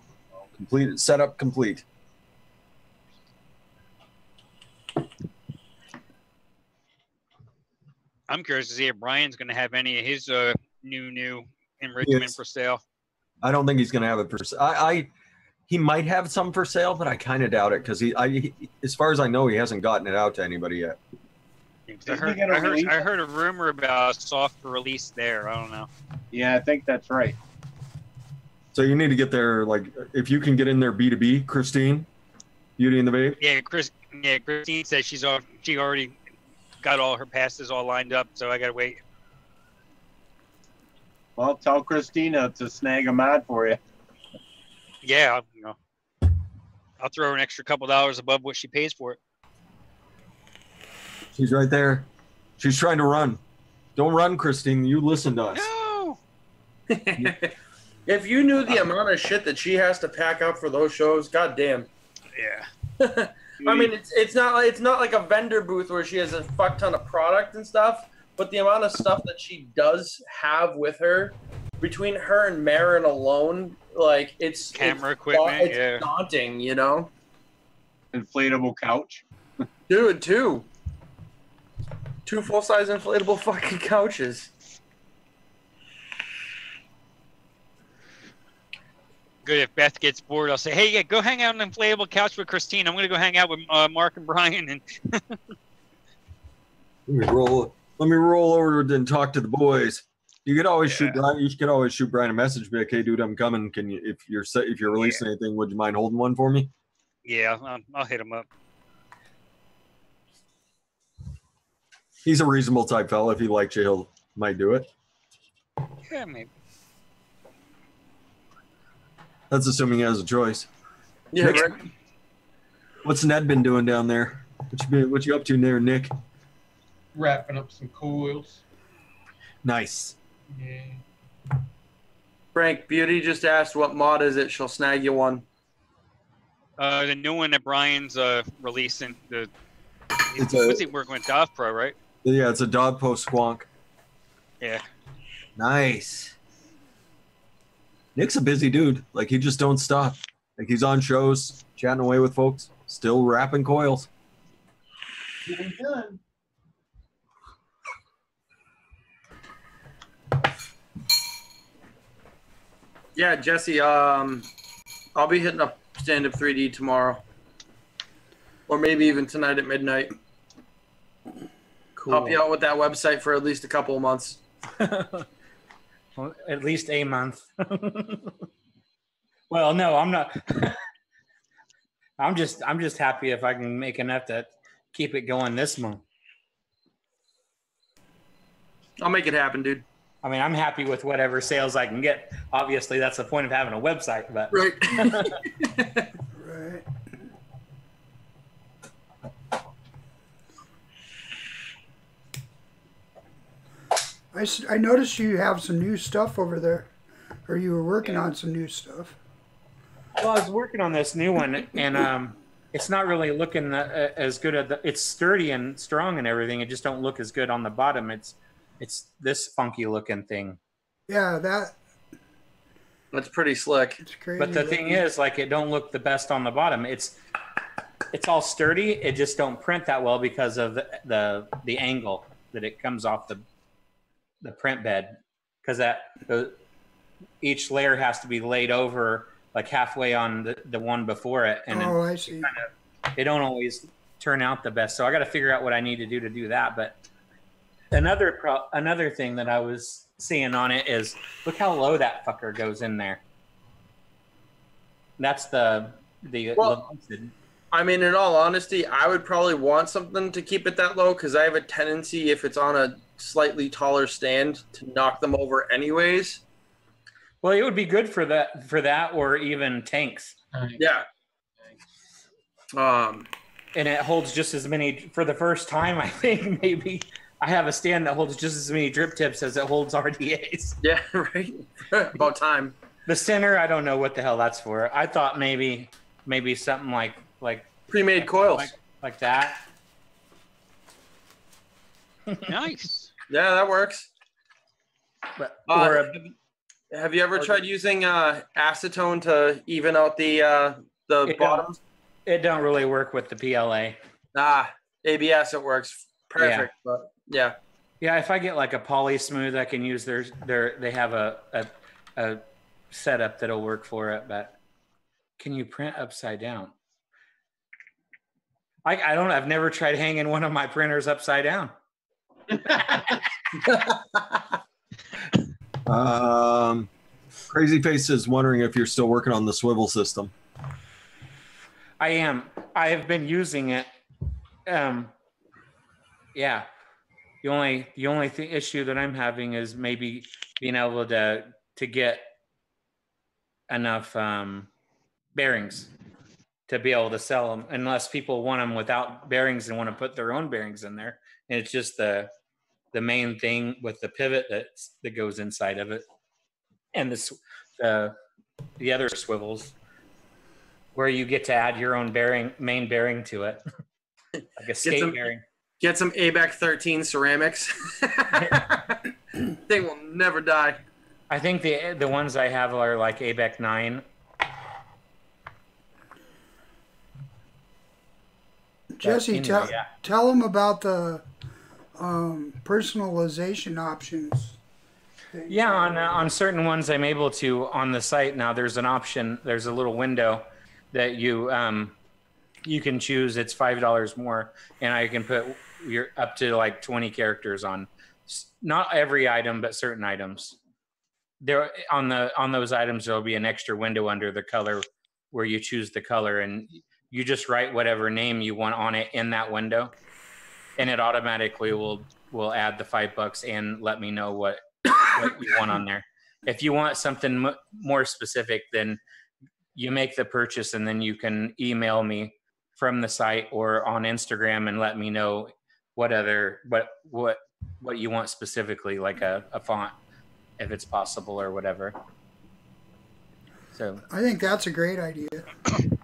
Complete. Setup complete. I'm curious to see if Brian's going to have any of his new enrichment for sale. I don't think he's going to have it for sale. He might have some for sale, but I kind of doubt it because he, as far as I know, he hasn't gotten it out to anybody yet. I heard a rumor about a soft release there. I don't know. Yeah, I think that's right. So you need to get there, like, if you can get in there B2B, Christine, Beauty and the Babe. Yeah, Christine says she already got all her passes all lined up, so I gotta wait. Well, tell Christina to snag a mod for you. Yeah, I'll throw her an extra couple dollars above what she pays for it. She's right there. She's trying to run. Don't run, Christine. You listen to us. No. If you knew the amount of shit that she has to pack up for those shows, goddamn. Yeah. I mean, it's not like a vendor booth where she has a fuck ton of product and stuff, but the amount of stuff that she does have with her, between her and Marin alone, like it's camera equipment. It's daunting, Inflatable couch, dude. Two full-size inflatable fucking couches. Good. If Beth gets bored, I'll say, "Hey, yeah, go hang out on an inflatable couch with Christine. I'm gonna go hang out with Mark and Brian." And Let me roll over and talk to the boys. You could always shoot Brian. You could always shoot Brian a message, be like, "Hey, dude, I'm coming. Can you, if you're releasing anything, would you mind holding one for me?" Yeah, I'll hit him up. He's a reasonable type fella. If he likes you, might do it. Yeah, maybe. That's assuming he has a choice. Yeah, Nick, right. what's Ned been doing down there? What you up to there, Nick? Wrapping up some coils. Nice. Yeah. Frank, Beauty just asked what mod is it. She'll snag you one. The new one that Brian's releasing. It's What's he working with? Dove Pro, right? Yeah, it's a dog post squonk. Yeah. Nice. Nick's a busy dude. Like, he just don't stop. Like, he's on shows, chatting away with folks, still wrapping coils. Getting done. Yeah, Jesse. I'll be hitting up Stand Up 3D tomorrow, or maybe even tonight at midnight. Cool. Help you out with that website for at least a couple of months. Well, at least a month. Well, no, I'm not. I'm just happy if I can make enough to keep it going this month. I'll make it happen, dude. I mean, I'm happy with whatever sales I can get. Obviously, that's the point of having a website, but Right. Right. I noticed you have some new stuff over there, or you were working on some new stuff. well, I was working on this new one, and it's not really looking as good. It's sturdy and strong and everything. It just don't look as good on the bottom. It's this funky looking thing. Yeah, That's pretty slick. it's crazy. But the thing is, like, it don't look the best on the bottom. It's all sturdy. It just don't print that well because of the angle that it comes off the print bed, because each layer has to be laid over like halfway on the one before it, and oh, I see. it don't always turn out the best. So I got to figure out what I need to do that. But another thing that I was seeing on it is, look how low that fucker goes in there. That's the Well, I mean, in all honesty, I would probably want something to keep it that low, because I have a tendency, if it's on a slightly taller stand, to knock them over anyways. well, it would be good for that or even tanks. Yeah. And it holds just as many, for the first time, I think, maybe I have a stand that holds just as many drip tips as it holds RDAs. Yeah, right. About time. The center, I don't know what the hell that's for. I thought maybe something like Pre-made coils. like that. Nice. Yeah, that works. But Have you ever tried using acetone to even out the bottoms? It don't really work with the PLA. ABS, it works perfect. Yeah. But yeah. Yeah, if I get like a Poly Smooth, I can use they have a setup that'll work for it. But can you print upside down? I've never tried hanging one of my printers upside down. Crazy Face is wondering if you're still working on the swivel system. I am. I have been using it. Yeah. The only issue that I'm having is maybe being able to get enough bearings to be able to sell them, unless people want them without bearings and want to put their own bearings in there. And it's just the main thing with the pivot that goes inside of it, and the other swivels, where you get to add your own main bearing to it, like a skate bearing. Get some ABEC 13 ceramics. They will never die. I think the ones I have are like ABEC 9. Jesse, tell them about the personalization options. Yeah, on certain ones I'm able to on the site now. There's an option. There's a little window that you can choose. It's $5 more, and I can put up to like 20 characters on. Not every item, but certain items. There on those items there'll be an extra window under the color where you choose the color, and you just write whatever name you want on it in that window, and it automatically will add the $5 and let me know what what you want on there. If you want something more specific, then you make the purchase and then you can email me from the site or on Instagram and let me know what you want specifically, like a font, if it's possible or whatever. So I think that's a great idea. You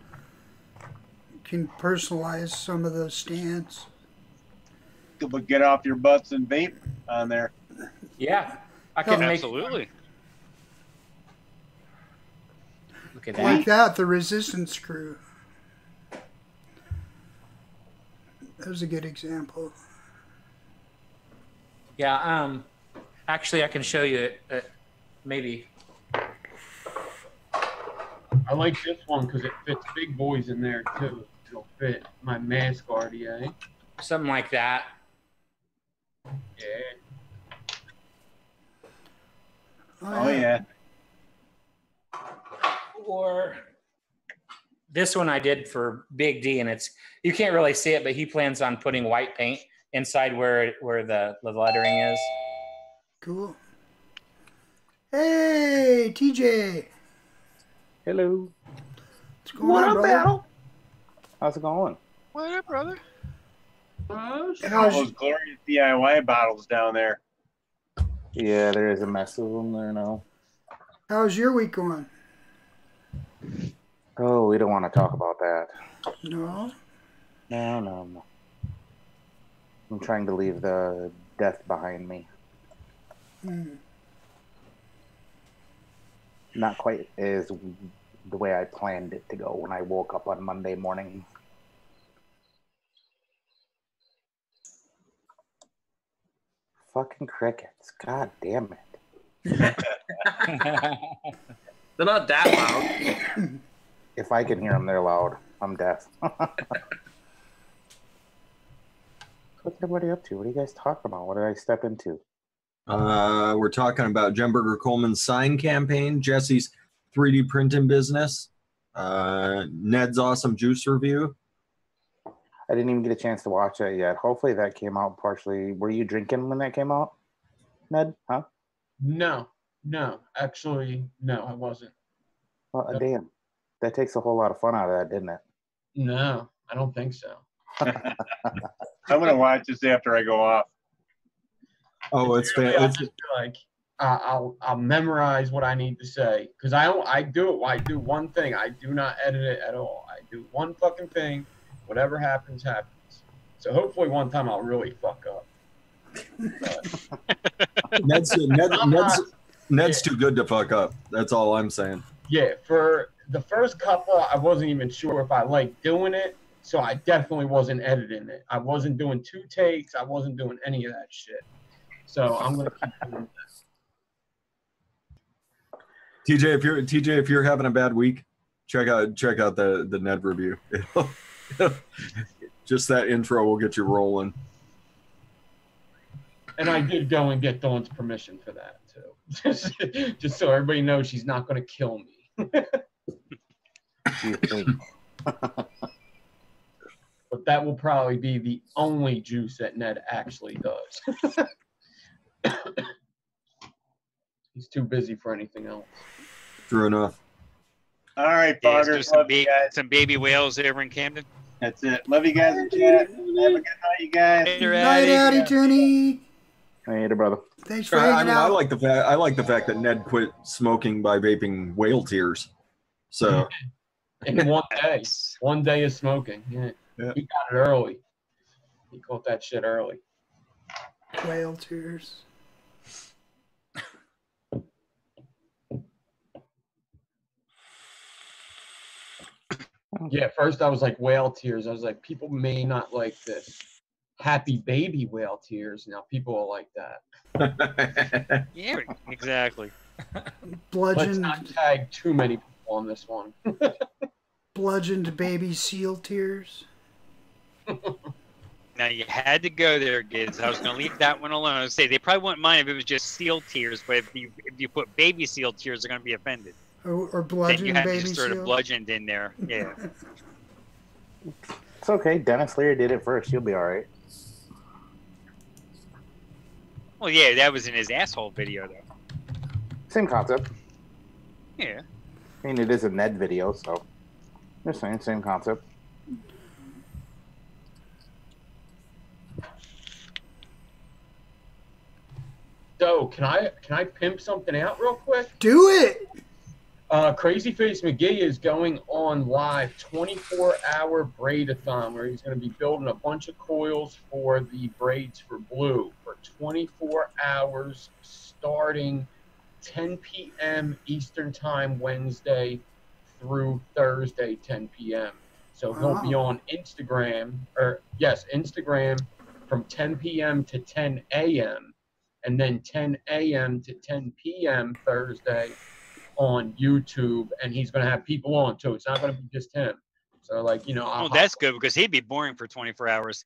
can personalize some of those stands. But get off your butts and vape on there. Yeah, I can make. Absolutely. Look at that. Like that, the Resistance Crew. That was a good example. Yeah. Actually, I can show you maybe. I like this one because it fits big boys in there too. It'll fit my mask RDA. Something like that. Yeah. Oh yeah. Or this one I did for Big D, and you can't really see it, but he plans on putting white paint inside where the lettering is. Cool. Hey, TJ. Hello. What's going on, brother? How's it going? What up, brother? All those glorious DIY bottles down there. Yeah, there is a mess of them there now. How's your week going? Oh, we don't want to talk about that. No? No. I'm trying to leave the death behind me. Not quite as the way I planned it to go when I woke up on Monday morning. Fucking crickets. God damn it. They're not that loud. If I can hear them, they're loud. I'm deaf. What's everybody up to? What are you guys talking about? What did I step into? We're talking about Jen Berger Coleman's sign campaign, Jesse's 3D printing business, Ned's awesome juice review. I didn't even get a chance to watch that yet. Hopefully that came out partially. Were you drinking when that came out, Ned? Huh? No. Actually, no, I wasn't. Well, damn. That takes a whole lot of fun out of that, didn't it? No, I don't think so. I'm gonna watch this after I go off. Oh, it's like I'll memorize what I need to say because I do one thing. I do not edit it at all. I do one fucking thing. Whatever happens, happens. So hopefully one time I'll really fuck up. Ned's too good to fuck up. That's all I'm saying. Yeah, for the first couple, I wasn't even sure if I liked doing it, so I definitely wasn't editing it. I wasn't doing 2 takes. I wasn't doing any of that shit. So I'm gonna keep doing this. TJ, if you're having a bad week, check out the Ned review. Just that intro will get you rolling. And I did go and get Dawn's permission for that too, just so everybody knows she's not gonna kill me. But that will probably be the only juice that Ned actually does. He's too busy for anything else. True enough. All right, Yeah, Foggers. love you guys. Some baby whales over in Camden. That's it. Love you guys in chat. Have a good night, you guys. Later, Night, Addy Tooney. Hey, brother. Thanks for hanging I out. like the fact that Ned quit smoking by vaping whale tears. So In one day of smoking. Yeah. He got it early. He caught that shit early. Whale tears. Yeah, first I was like whale tears. I was like, people may not like this. Happy baby whale tears. Now people will like that. Yeah, exactly. Let's Bludgeoned, not tag too many people on this one. bludgeoned baby seal tears. Now you had to go there, kids. I was going to leave that one alone. I would say they probably wouldn't mind if it was just seal tears, but if you put baby seal tears, they're going to be offended. Or Then bludgeoned you have to baby just sort of seal. bludgeoned in there. Yeah. It's okay. Dennis Leary did it first. You'll be all right. Well, yeah, that was in his asshole video, though. Same concept. Yeah. I mean, it is a Ned video, so just saying, same concept. So can I pimp something out real quick? Do it. Crazy Face McGee is going on live 24-hour braid-a-thon where he's going to be building a bunch of coils for the braids for Blue for 24 hours starting 10 p.m. Eastern Time Wednesday through Thursday 10 p.m. So he'll be on Instagram, Instagram from 10 p.m. to 10 a.m. and then 10 a.m. to 10 p.m. Thursday on YouTube, and he's going to have people on too. It's not going to be just him. So, like, you know, Oh, that's good because he'd be boring for 24 hours.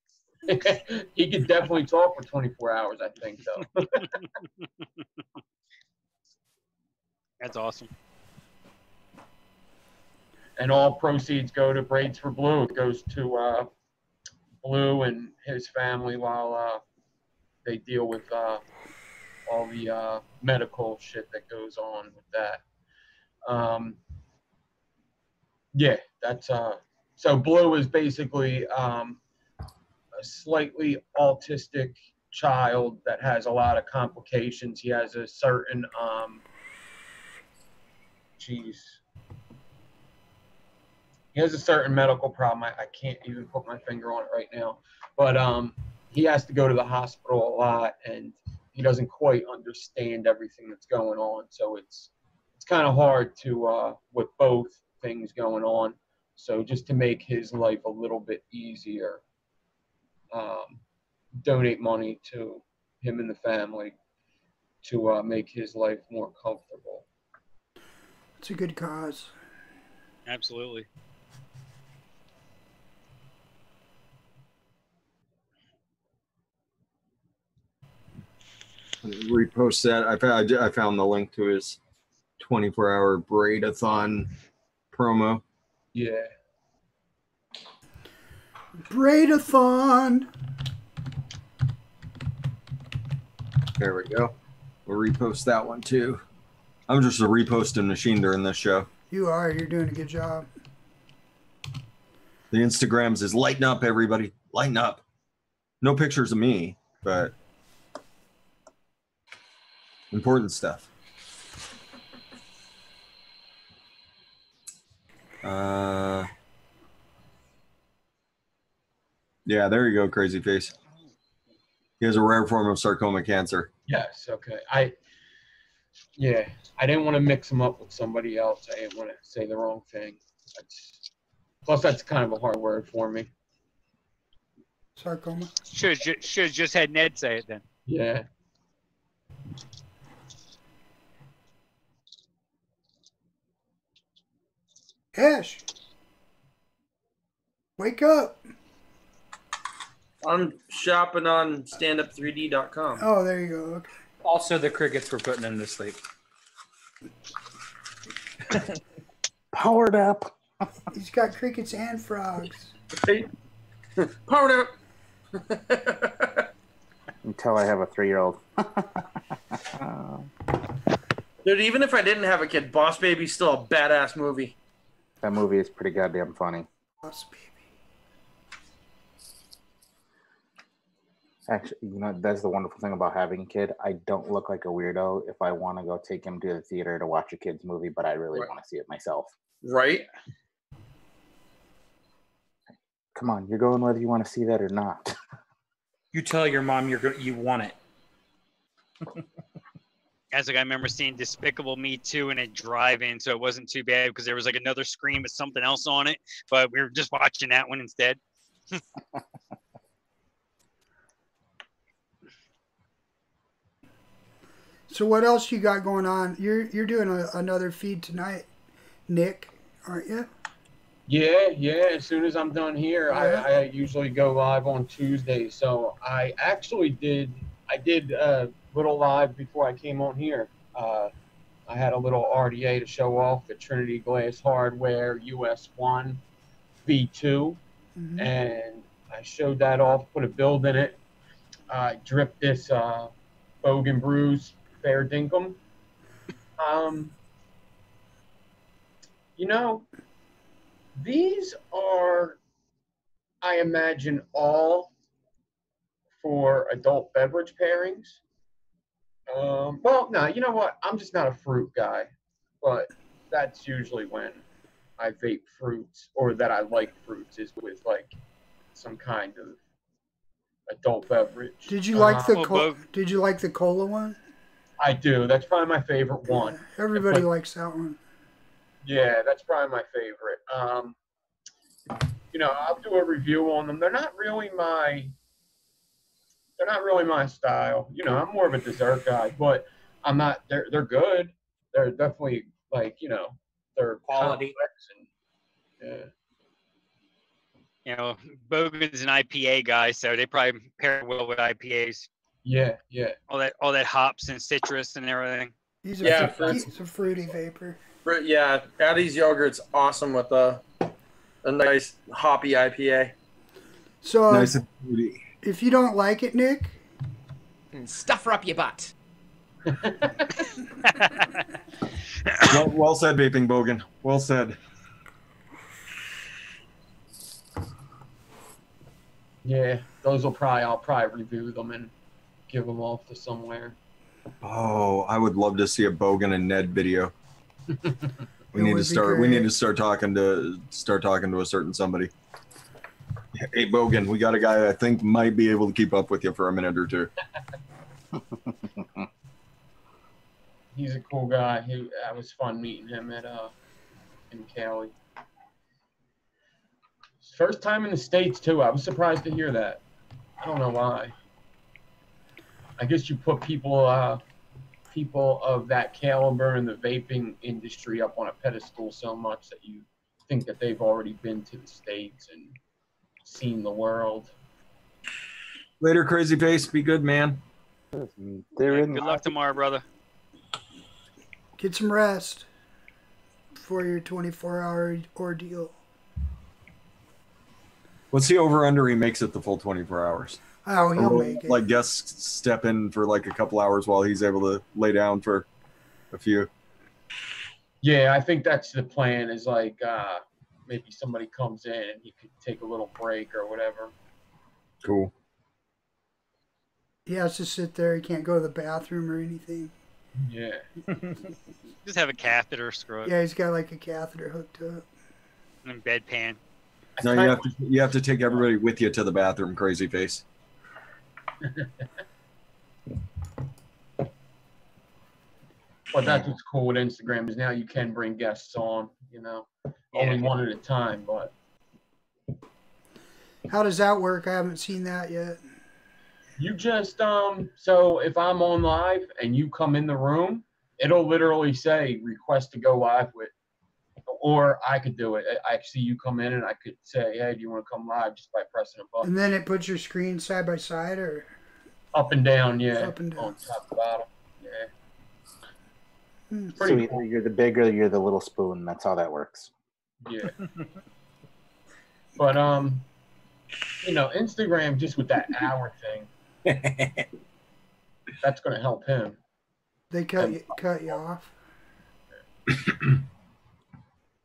he could definitely talk for 24 hours, I think, though. That's awesome. And all proceeds go to Braids for Blue. It goes to Blue and his family while they deal with all the medical shit that goes on with that. Yeah, that's so Blue is basically a slightly autistic child that has a lot of complications. He has a certain he has a certain medical problem. I can't even put my finger on it right now, but he has to go to the hospital a lot, and he doesn't quite understand everything that's going on. So it's kind of hard to with both things going on. So just to make his life a little bit easier, donate money to him and the family to make his life more comfortable. It's a good cause. Absolutely. Repost that. I found the link to his 24-hour braid-a-thon promo. Yeah. Braid-a-thon. There we go. We'll repost that one too. I'm just a reposting machine during this show. You are. You're doing a good job. The Instagrams is lighten up, everybody. Lighten up. No pictures of me, but important stuff. Yeah, there you go, Crazy Face. He has a rare form of sarcoma cancer. Yes. Okay. I didn't want to mix him up with somebody else. I didn't want to say the wrong thing. Plus, that's kind of a hard word for me. Sarcoma. Should have just had Ned say it then. Yeah. Ash, wake up. I'm shopping on standup3d.com. Oh, there you go. Okay. Also, the crickets were putting him to sleep. Powered up. He's got crickets and frogs. Powered up. Until I have a 3-year-old. Dude, even if I didn't have a kid, Boss Baby's still a badass movie. That movie is pretty goddamn funny. Boss Baby. Actually, you know, that's the wonderful thing about having a kid. I don't look like a weirdo if I want to go take him to the theater to watch a kid's movie, but I really want to see it myself. Right? Come on, you're going whether you want to see that or not. You tell your mom you want it. As like I remember seeing Despicable Me 2 in a drive-in, so it wasn't too bad because there was like another screen with something else on it, but we were just watching that one instead. So what else you got going on? You're doing another feed tonight, Nick, aren't you? Yeah. As soon as I'm done here, I usually go live on Tuesdays. So I actually did a little live before I came on here. I had a little RDA to show off the Trinity Glass Hardware US1 V2, and I showed that off, put a build in it. I dripped this Bogan Brews Fair Dinkum You know, these are, I imagine, all for adult beverage pairings. Well, no, you know what? I'm just not a fruit guy, but that's usually when I vape fruits, or that I like fruits, is with like some kind of adult beverage. Did you like the Well, Did you like the cola one? I do. That's probably my favorite one. Yeah, everybody But- likes that one. Yeah, that's probably my favorite. You know, I'll do a review on them. They're not really my style. You know, I'm more of a dessert guy, but I'm not. They're good. They're definitely like, you know, they're Quality. complex and You know, Bogan's an IPA guy, so they probably pair well with IPAs. yeah. All that hops and citrus and everything. He's a, Yeah, he's a fruity vapor. Yeah, Addie's yogurt's awesome with a nice hoppy IPA. So Nice and fruity. if you don't like it, Nick, Stuff her up your butt. Well said, Vaping Bogan. Well said. Yeah, those I'll probably review them and give them off to somewhere. Oh, I would love to see a Bogan and Ned video. We need to start talking to a certain somebody. Hey Bogan, we got a guy I think might be able to keep up with you for a minute or two. He's a cool guy. It was fun meeting him at in Cali. First time in the States too. I was surprised to hear that. I don't know why. I guess you put people of that caliber in the vaping industry up on a pedestal so much that you think that they've already been to the States and seen the world. Later, Crazy Face. Be good, man. They're Good luck tomorrow, brother. get some rest before your 24-hour ordeal. What's the over-under he makes it the full 24 hours? Oh, he'll Or make it. like guests step in for like a couple hours while he's able to lay down for a few. Yeah, I think that's the plan. Is like maybe somebody comes in and he could take a little break or whatever. Cool. He has to sit there. He can't go to the bathroom or anything. Yeah. Just have a catheter, screw it, Yeah, he's got like a catheter hooked up. and bedpan. No, you have to take everybody with you to the bathroom, Crazy Face. But that's what's cool with Instagram is now you can bring guests on, you know, only one at a time. But How does that work? I haven't seen that yet. you just so if I'm on live and you come in the room, it'll literally say request to go live with, or I could do it. I see you come in and I could say, hey, do you want to come live, just by pressing a button. And then it puts your screen side by side, or Up and down, yeah. Up and down. On top to bottom, yeah. Hmm. So either you're the big or you're the little spoon. That's how that works. Yeah. But you know, Instagram just with that hour thing, that's gonna help him. they cut you off.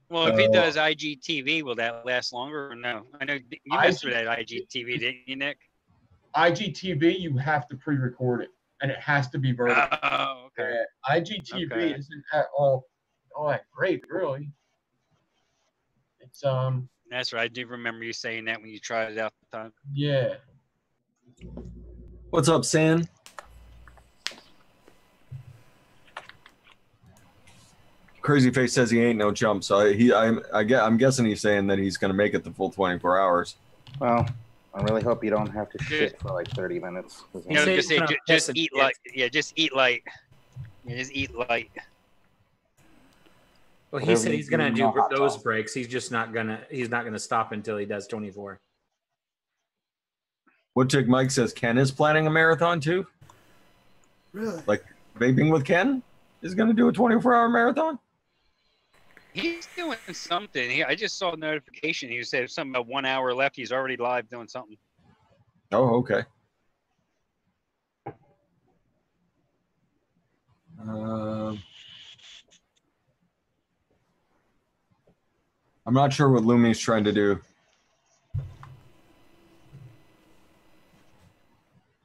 Well, if he does IGTV, will that last longer or no? I know you messed with that IGTV, didn't you, Nick? IGTV, you have to pre-record it, and it has to be vertical. Oh, okay. IGTV Okay. isn't at all that great, really. It's That's right. I do remember you saying that when you tried it out the time. yeah. What's up, San? Crazy Face says he ain't no chump, so I'm guessing he's saying that he's going to make it the full 24 hours. Well, I really hope you don't have to shit for like 30 minutes. You know, Say just, it's not just pissing eat yet. light. Yeah, just eat light. Yeah, just eat light. Well, he Whatever said you he's gonna do, do no hot those sauce. breaks. He's not gonna stop until he does 24. Woodchick Mike says Ken is planning a marathon too. Really? Like Vaping with Ken is going to do a 24-hour marathon. He's doing something. I just saw a notification. He said something about 1 hour left. He's already live doing something. Oh, okay. I'm not sure what Lumi's trying to do.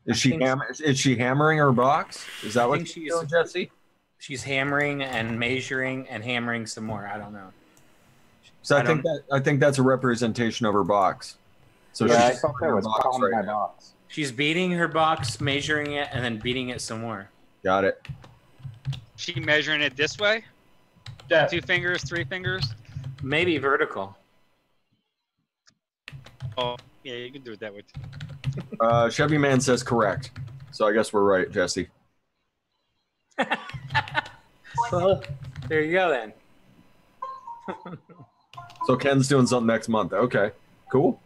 Is she hammering her box? Is that what she's doing, Jesse? She's hammering and measuring and hammering some more. I don't know. So I think that's a representation of her box. So yeah, I she's thought that was pounding my box. She's beating her box, measuring it, and then beating it some more. Got it. She measuring it this way? Yeah. 2 fingers, 3 fingers? Maybe vertical. Oh, yeah, you can do it that way too. Chevy Man says correct. So I guess we're right, Jesse. Well, there you go then. So Ken's doing something next month. Okay, cool.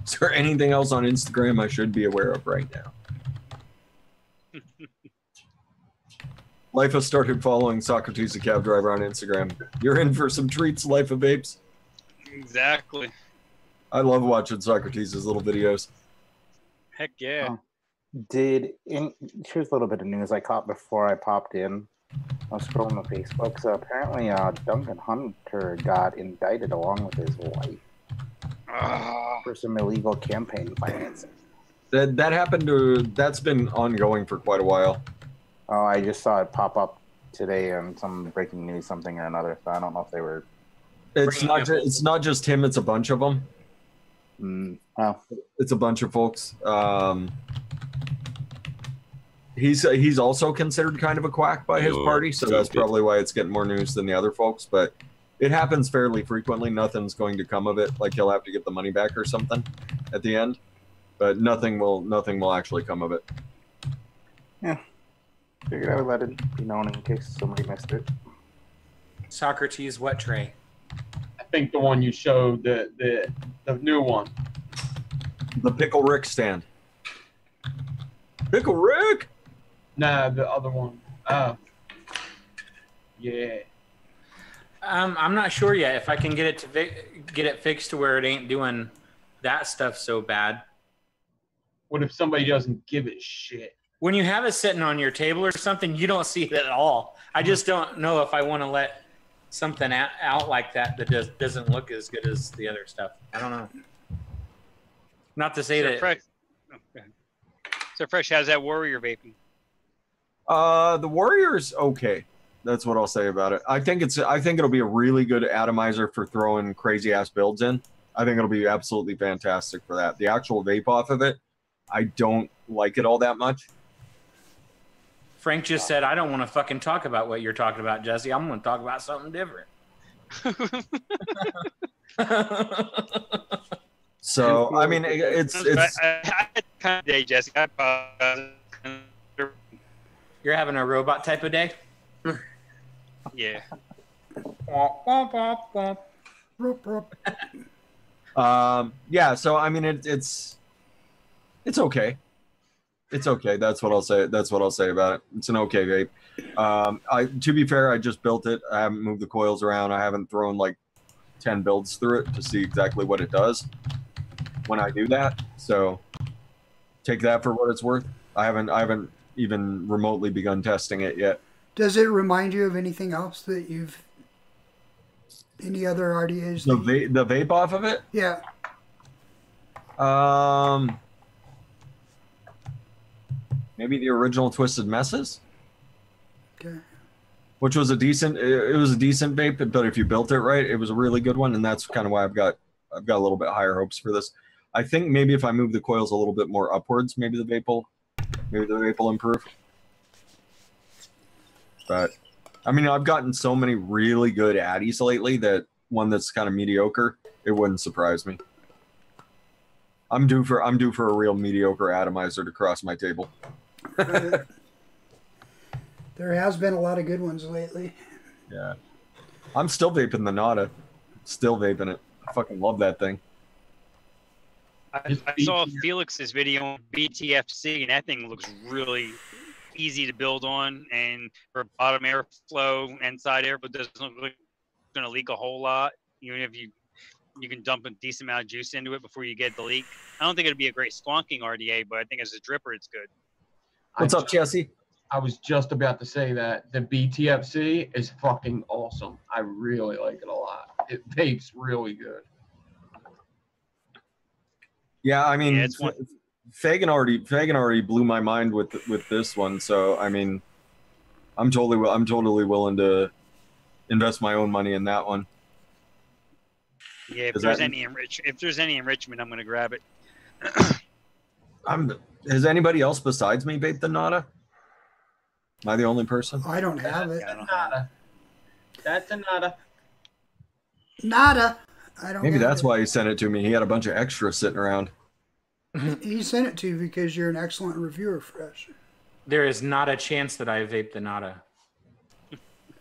Is there anything else on Instagram I should be aware of right now? Life has started following Socrates the cab driver on Instagram. You're in for some treats, Life of Vapes. Exactly. I love watching Socrates' little videos. Heck yeah. Here's a little bit of news I caught before I popped in. I was scrolling on Facebook. So apparently Duncan Hunter got indicted along with his wife for some illegal campaign financing. That happened that's been ongoing for quite a while. Oh, I just saw it pop up today on some breaking news, something or another. So I don't know if they were. It's not just him. It's a bunch of them. Oh. It's a bunch of folks. He's also considered kind of a quack by his party, so that's probably why it's getting more news than the other folks. But it happens fairly frequently. Nothing's going to come of it. Like he'll have to get the money back or something at the end, but nothing will actually come of it. Yeah. Figured I would let it be known in case somebody missed it. Socrates, what tray? I think the one you showed, the new one. The Pickle Rick stand. Pickle Rick? Nah, the other one. Yeah. I'm not sure yet if I can get it fixed to where it ain't doing that stuff so bad. What if somebody doesn't give it shit? When you have it sitting on your table or something, you don't see it at all. I just don't know if I want to let something out like that doesn't look as good as the other stuff. I don't know. Not to say that. So Fresh, how's that Warrior vaping? The Warrior's okay. That's what I'll say about it. I think it'll be a really good atomizer for throwing crazy ass builds in. I think it'll be absolutely fantastic for that. The actual vape off of it, I don't like it all that much. Frank just said, I don't want to fucking talk about what you're talking about, Jesse. I'm going to talk about something different. So, I mean, it's I had kind of day, Jesse. You're having a robot type of day? Yeah. Yeah, so I mean it's okay. It's okay. That's what I'll say. That's what I'll say about it. It's an okay vape. To be fair, I just built it. I haven't moved the coils around. I haven't thrown like 10 builds through it to see exactly what it does when I do that. So take that for what it's worth. I haven't even remotely begun testing it yet. Does it remind you of anything else that any other RDAs? The vape off of it? Yeah. Maybe the original Twisted Messes? Okay. Which was a decent vape, but if you built it right, it was a really good one, and that's kind of why I've got a little bit higher hopes for this. I think maybe if I move the coils a little bit more upwards, maybe the vape will improve. But I mean, I've gotten so many really good addies lately that one that's kind of mediocre, it wouldn't surprise me. I'm due for a real mediocre atomizer to cross my table. There has been a lot of good ones lately. Yeah. I'm still vaping the Nada. Still vaping it. I fucking love that thing. I saw Felix's video on BTFC, and that thing looks really easy to build on, and for bottom airflow, inside air, but doesn't look like it's going to leak a whole lot. Even if you can dump a decent amount of juice into it before you get the leak. I don't think it'd be a great squonking RDA, but I think as a dripper, it's good. What's up, Jesse? I was just about to say that the BTFC is fucking awesome. I really like it a lot. It vapes really good. Yeah, I mean, Yeah, it's one. Fagan already blew my mind with this one. So I mean, I'm totally willing to invest my own money in that one. Yeah, if there's any enrichment, I'm gonna grab it. Has anybody else besides me vaped the Nada? Am I the only person? I don't have it. Nada. That's a nada. Nada. I don't. Maybe that's it. why he sent it to me. He had a bunch of extras sitting around. He sent it to you because you're an excellent reviewer, Fresh. There is not a chance that I vape the Nada.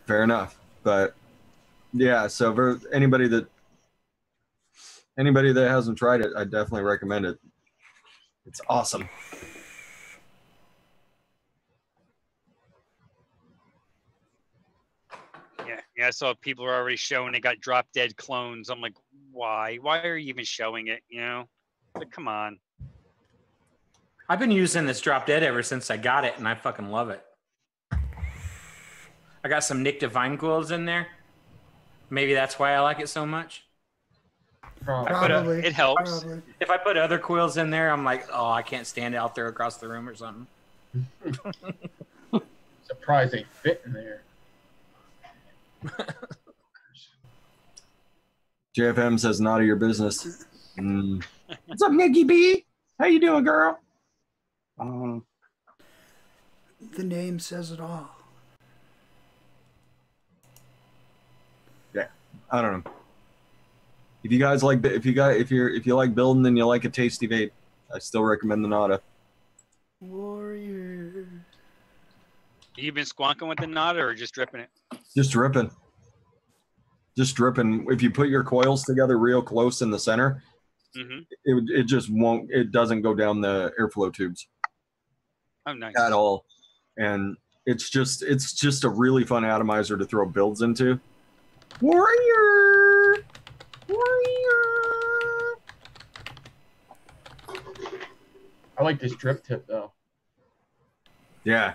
Fair enough, but yeah. So for anybody that hasn't tried it, I definitely recommend it. It's awesome. Yeah, I saw people are already showing they got drop dead clones. I'm like, why? Why are you even showing it? You know, like, come on. I've been using this drop dead ever since I got it, and I fucking love it. I got some Nick Divine coils in there. Maybe that's why I like it so much. Probably. It helps. Probably. If I put other coils in there, I'm like, oh, I can't stand out there across the room or something. Surprised they fit in there. JFM says, "Not of your business." What's up, Nikki B? How you doing, girl? The name says it all. Yeah, I don't know. If you guys like, if you like building and you like a tasty vape, I still recommend the Nada. Warrior. You been squonking with the Nada or just dripping it? Just dripping. Just dripping. If you put your coils together real close in the center, it just won't. It doesn't go down the airflow tubes. Oh, nice. At all. And it's just a really fun atomizer to throw builds into. Warrior. I like this drip tip though. Yeah,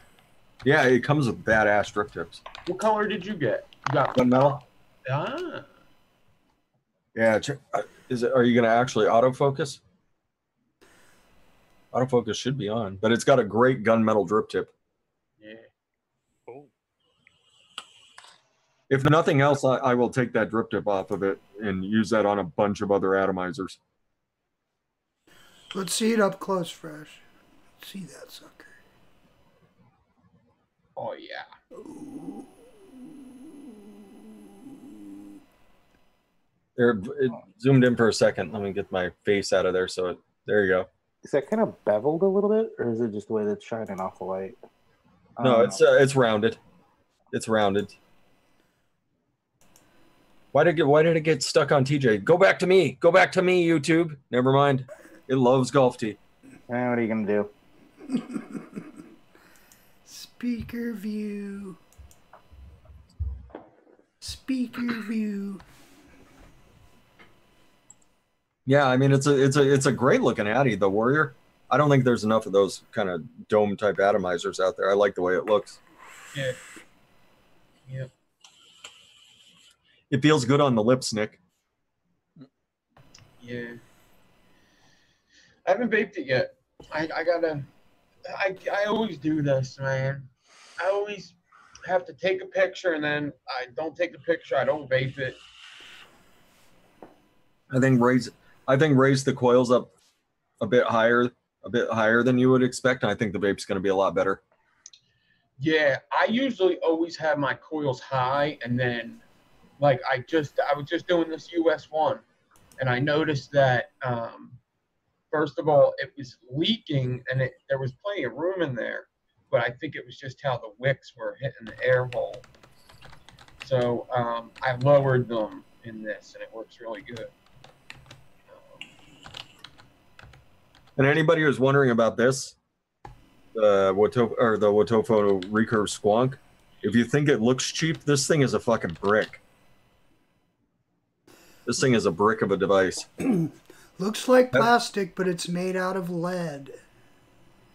it comes with badass drip tips. What color did you get? You got gunmetal. Ah. Yeah, are you gonna actually autofocus? Autofocus should be on, but it's got a great gunmetal drip tip. Yeah. Oh. If nothing else, I will take that drip tip off of it and use that on a bunch of other atomizers. Let's see it up close, Fresh. Let's see that sucker. Oh yeah. It zoomed in for a second. Let me get my face out of there. So there you go. Is that kind of beveled a little bit, or is it just the way that's shining off the light? No, it's rounded. It's rounded. Why did it get stuck on TJ? Go back to me. Go back to me, YouTube. Never mind. It loves golf tee. What are you gonna do? Speaker view. Speaker view. Yeah, I mean it's a great looking Addy, the Warrior. I don't think there's enough of those kind of dome type atomizers out there. I like the way it looks. Yeah. Yep. It feels good on the lips, Nick. Yeah. I haven't vaped it yet. I always do this, man. I always have to take a picture and then I don't take the picture. I don't vape it. I think raise the coils up a bit higher than you would expect. And I think the vape's going to be a lot better. Yeah, I usually always have my coils high, and then like I was just doing this US one, and I noticed that first of all it was leaking, and there was plenty of room in there, but I think it was just how the wicks were hitting the air hole. So I lowered them in this, and it works really good. And anybody who's wondering about this, the Wotofo recurve squonk, if you think it looks cheap, this thing is a fucking brick. This thing is a brick of a device. Looks like plastic, but it's made out of lead.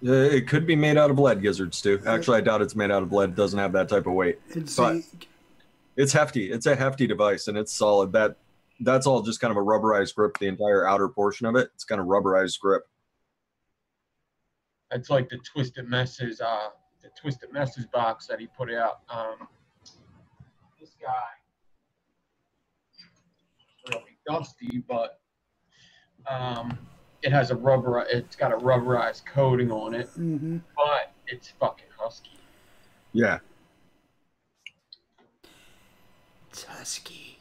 It could be made out of lead, Gizzards too. Actually, I doubt it's made out of lead. It doesn't have that type of weight. But it's hefty. It's a hefty device, and it's solid. That's all just kind of a rubberized grip. The entire outer portion of it, it's kind of rubberized grip. It's like the Twisted Messes box that he put out. This guy, really dusty, but it has it's got a rubberized coating on it, but it's fucking husky. Yeah. It's husky.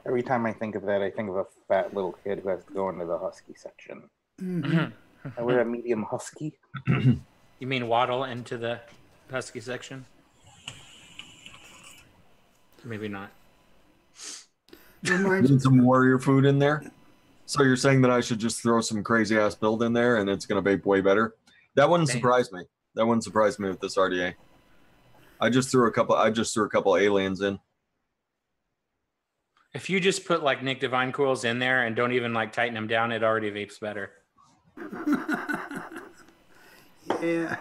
Every time I think of that, I think of a fat little kid who has to go into the husky section. I wear a medium husky. You mean waddle into the husky section? Maybe not. Need some warrior food in there. So you're saying that I should just throw some crazy ass build in there and it's gonna vape way better? That wouldn't surprise me. That wouldn't surprise me with this RDA. I just threw a couple aliens in. If you just put like Nick Divine coils in there and don't even like tighten them down, it already vapes better. Yeah.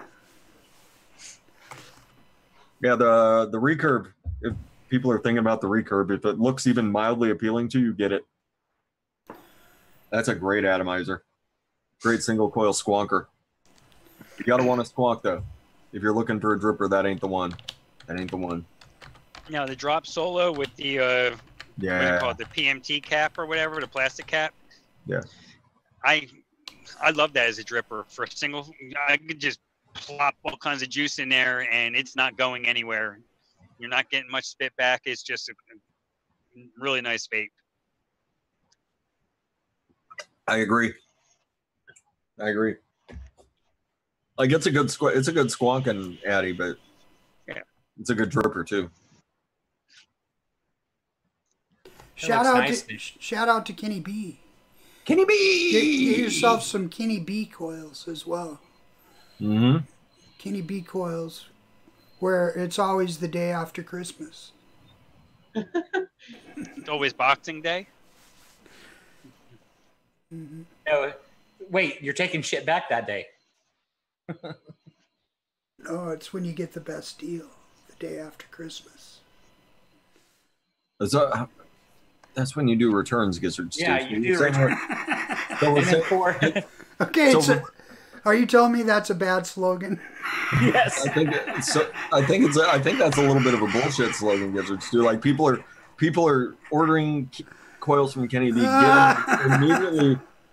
Yeah, the recurve, if people are thinking about the recurve, if it looks even mildly appealing to you, get it. That's a great atomizer. Great single coil squonker. You gotta want to squonk though. If you're looking for a dripper, that ain't the one. That ain't the one. Now the drop solo with the what do you call it, the PMT cap or whatever, the plastic cap. Yeah. I love that as a dripper for a single. I could just plop all kinds of juice in there and it's not going anywhere. You're not getting much spit back. It's just a really nice vape. I agree. Like it's a good squonking addy, but yeah, it's a good dripper too. Shout out to Kenny B. Kenny B. Get yourself some Kenny B coils as well. Kenny B coils, where it's always the day after Christmas. It's always Boxing Day. No, wait, you're taking shit back that day. No, it's when you get the best deal, the day after Christmas. That's when you do returns, Gizzard. Yeah, you do returns. Okay, so are you telling me that's a bad slogan? Yes. I think that's a little bit of a bullshit slogan, Gizzard. Like people are ordering coils from Kenny B,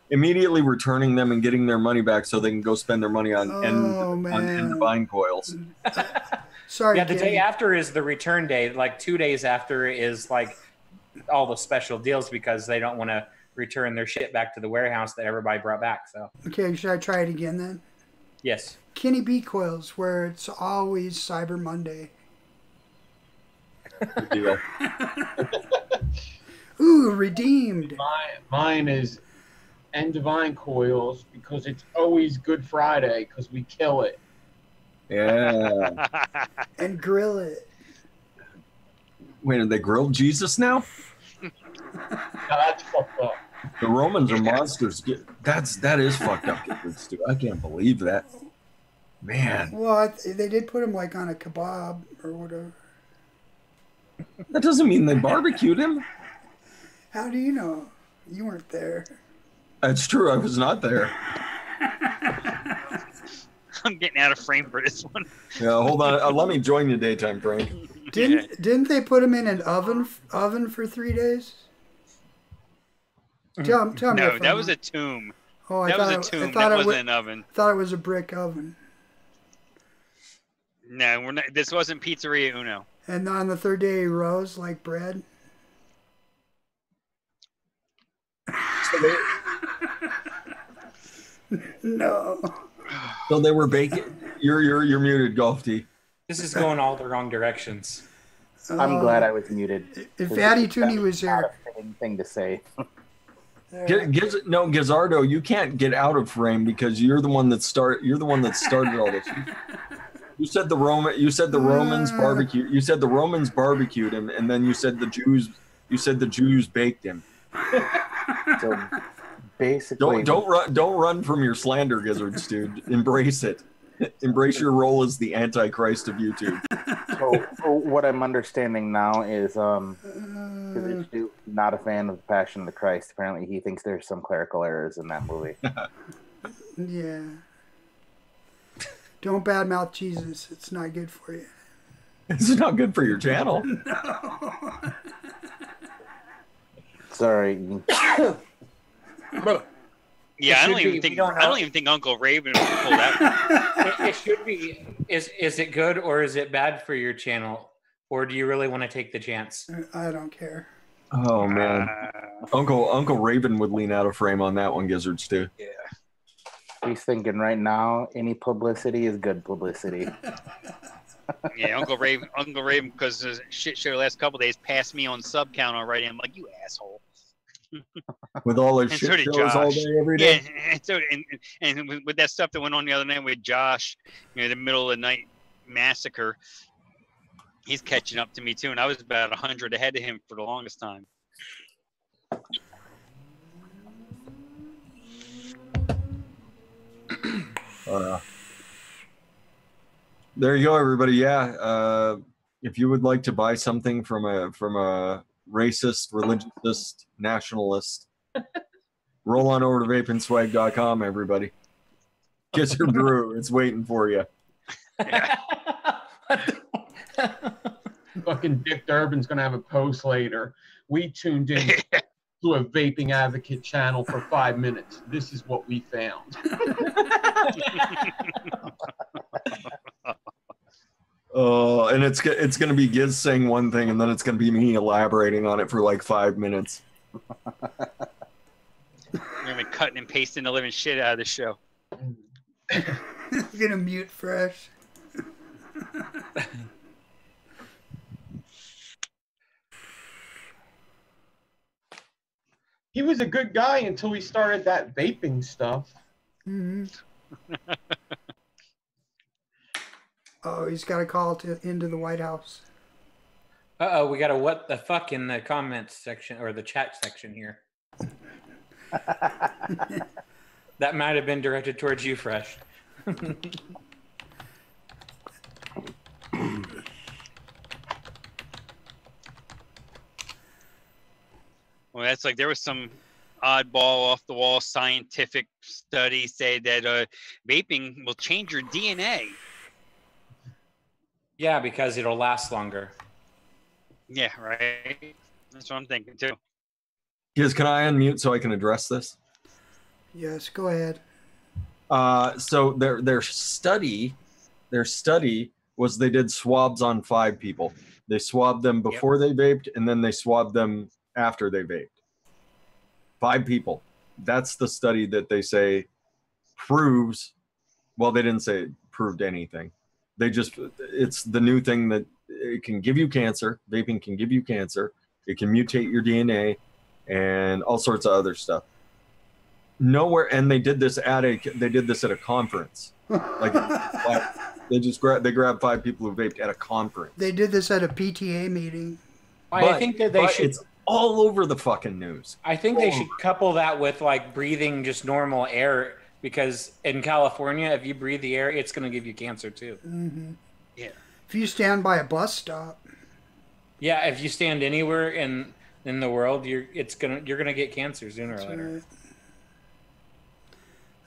immediately returning them and getting their money back so they can go spend their money on end Divine coils. Sorry. Yeah, the day after is the return day. Like 2 days after is like all the special deals because they don't want to return their shit back to the warehouse that everybody brought back. So okay, should I try it again then? Yes. Kenny B coils, where it's always Cyber Monday. Good deal. Ooh, redeemed. Mine is End Divine coils because it's always Good Friday because we kill it. Yeah. And grill it. Wait, have they grilled Jesus now? Now that's fucked up. The Romans are monsters. That is fucked up. I can't believe that. Man. Well, they did put him like on a kebab or whatever. That doesn't mean they barbecued him. How do you know? You weren't there. That's true. I was not there. I'm getting out of frame for this one. Yeah, hold on. Let me join you, daytime Frank. Didn't they put him in an oven for 3 days? Tell me. No, that was a tomb. Oh, that was a tomb. That wasn't an oven. I thought it was a brick oven. No, we're not. This wasn't Pizzeria Uno. And on the third day, he rose like bread. No. So they were baking. You're muted, Golf T. This is going all the wrong directions. I'm glad I was muted. If Addy Tooney was here. Not a fitting thing to say. Gizzardo, you can't get out of frame because you're the one that started all this. You said the Romans barbecue. You said the Romans barbecued him, and then you said the Jews baked him. So basically, Don't run from your slander, Gizzards, dude. Embrace it. Embrace your role as the Antichrist of YouTube. So what I'm understanding now is Gizzard's not a fan of the Passion of the Christ. Apparently, he thinks there's some clerical errors in that movie. Yeah. Don't badmouth Jesus. It's not good for you. It's not good for your channel. No. Sorry. Yeah, I don't even think Uncle Raven would pull that one. It should be. Is it good or is it bad for your channel, or do you really want to take the chance? I don't care. Oh man, Uncle Raven would lean out of frame on that one, Gizzards too. Yeah. He's thinking right now, any publicity is good publicity. Yeah, Uncle Raven, because the shit show the last couple days passed me on sub count already. I'm like, you asshole. With all those And shit so did shows all Josh. day, every day. Yeah, and with that stuff that went on the other night with Josh, the middle of the night massacre, he's catching up to me too, and I was about 100 ahead of him for the longest time. There you go, everybody. Yeah, if you would like to buy something from a racist, religionist, nationalist, roll on over to vapingswag.com, everybody. Get your brew. It's waiting for you. Fucking Dick Durbin's gonna have a post later. We tuned in to a vaping advocate channel for 5 minutes. This is what we found. And it's going to be Giz saying one thing, and then it's going to be me elaborating on it for like 5 minutes. We're gonna be cutting and pasting the living shit out of the show. Gonna mute Fresh. He was a good guy until he started that vaping stuff. Mm-hmm. Oh, he's got a call into the White House. Uh-oh, we got a what the fuck in the comments section, or the chat section here. That might have been directed towards you, Fresh. Well, that's like there was some oddball, off the wall scientific study say that vaping will change your DNA. Yeah, because it'll last longer. Yeah, right. That's what I'm thinking too. Giz, can I unmute so I can address this? Yes, go ahead. So their study was they did swabs on 5 people. They swabbed them before they vaped, and then they swabbed them after they vaped. 5 people. That's the study that they say proves. Well, they didn't say it proved anything. It's the new thing that it can give you cancer. Vaping can give you cancer. It can mutate your DNA and all sorts of other stuff. Nowhere, and they did this at a conference. Like they grabbed 5 people who vaped at a conference. They did this at a PTA meeting. I think that they should. It's all over the fucking news. I think they should couple that with like breathing just normal air, because in California, if you breathe the air, it's going to give you cancer too. Mm-hmm. Yeah. If you stand by a bus stop. Yeah, if you stand anywhere in the world, you're gonna get cancer sooner or later. Right.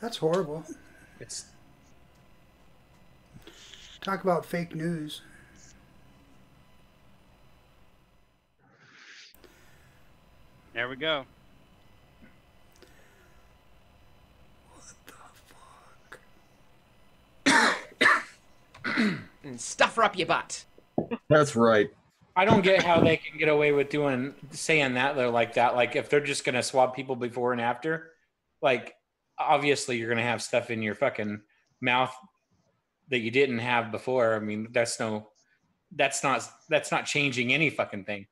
That's horrible. It's talk about fake news. There we go. And stuff her up your butt. That's right. I don't get how they can get away with saying that though, like that. Like if they're just gonna swab people before and after, like obviously you're gonna have stuff in your fucking mouth that you didn't have before. I mean, that's not changing any fucking thing.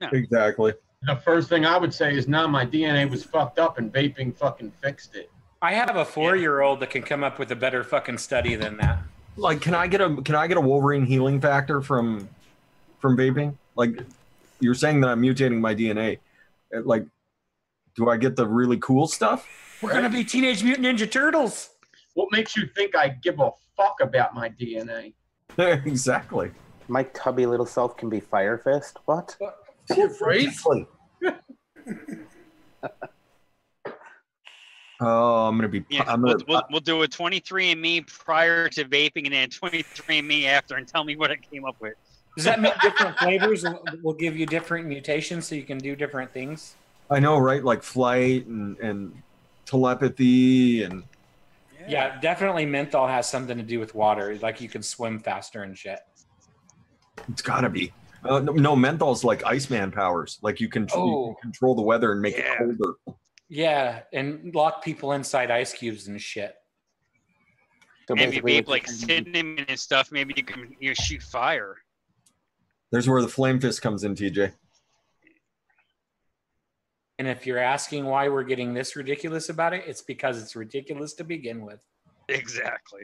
No. Exactly. The first thing I would say is, no, my DNA was fucked up and vaping fucking fixed it. I have a 4-year-old that can come up with a better fucking study than that. Like, can I get a Wolverine healing factor from vaping? Like, you're saying that I'm mutating my DNA. Like, Do I get the really cool stuff? We're gonna be Teenage Mutant Ninja Turtles. What makes you think I give a fuck about my DNA? Exactly. My tubby little self can be Fire Fist. What? Right? Oh, I'm gonna be. Yeah, we'll do a 23andMe prior to vaping and then 23andMe after, and tell me what I came up with. Does that mean different flavors will give you different mutations so you can do different things? I know, right? Like flight and telepathy and. Yeah, definitely menthol has something to do with water. Like you can swim faster and shit. It's gotta be. No, menthol's like Iceman powers. Like you can control the weather and make it colder. Yeah, and lock people inside ice cubes and shit. So Maybe basically, vape like cinnamon and stuff. Maybe you can shoot fire. There's where the flame fist comes in, TJ. And if you're asking why we're getting this ridiculous about it, it's because it's ridiculous to begin with. Exactly.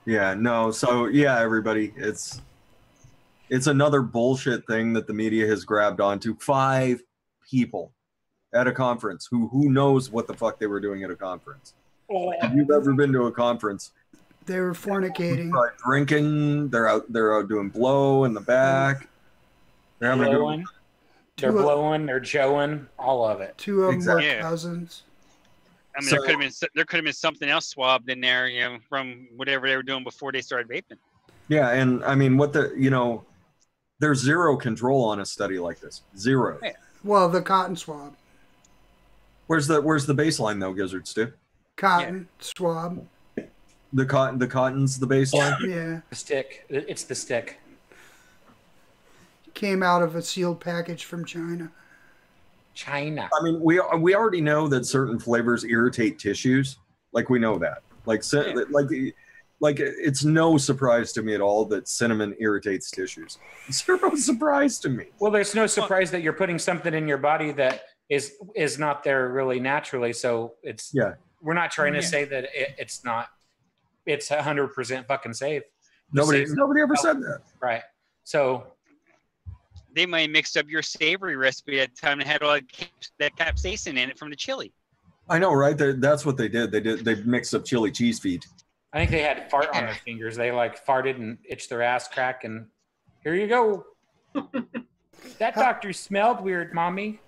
Yeah, no. So yeah, everybody, it's another bullshit thing that the media has grabbed onto. 5 people at a conference who knows what the fuck they were doing at a conference. If you've ever been to a conference, They were fornicating. they're out drinking, they're out doing blow in the back. They're having a good Blowing, they're blowing, they're joeing, all of it. 2 of them Exactly. were cousins. I mean, So- there could have been something else swabbed in there, from whatever they were doing before they started vaping. Yeah, and I mean, there's zero control on a study like this. Zero. Yeah. Well, the cotton swab. Where's the baseline though, Gizzard Stu? Cotton swab. The cotton's the baseline. Yeah. The stick. It's the stick. Came out of a sealed package from China. China. I mean, we already know that certain flavors irritate tissues. Like we know that. Like it's no surprise to me at all that cinnamon irritates tissues. Zero surprise to me. Well, there's no surprise that you're putting something in your body that is not there really naturally. So it's we're not trying to say that it's not. It's 100% fucking safe. Nobody ever said that. Right. So They might have mixed up your savory recipe at the time and had all that capsaicin in it from the chili. I know, right? That's what they did. They mixed up chili cheese feet. I think they had fart on their fingers. They like farted and itched their ass crack, and here you go. That doctor smelled weird, mommy.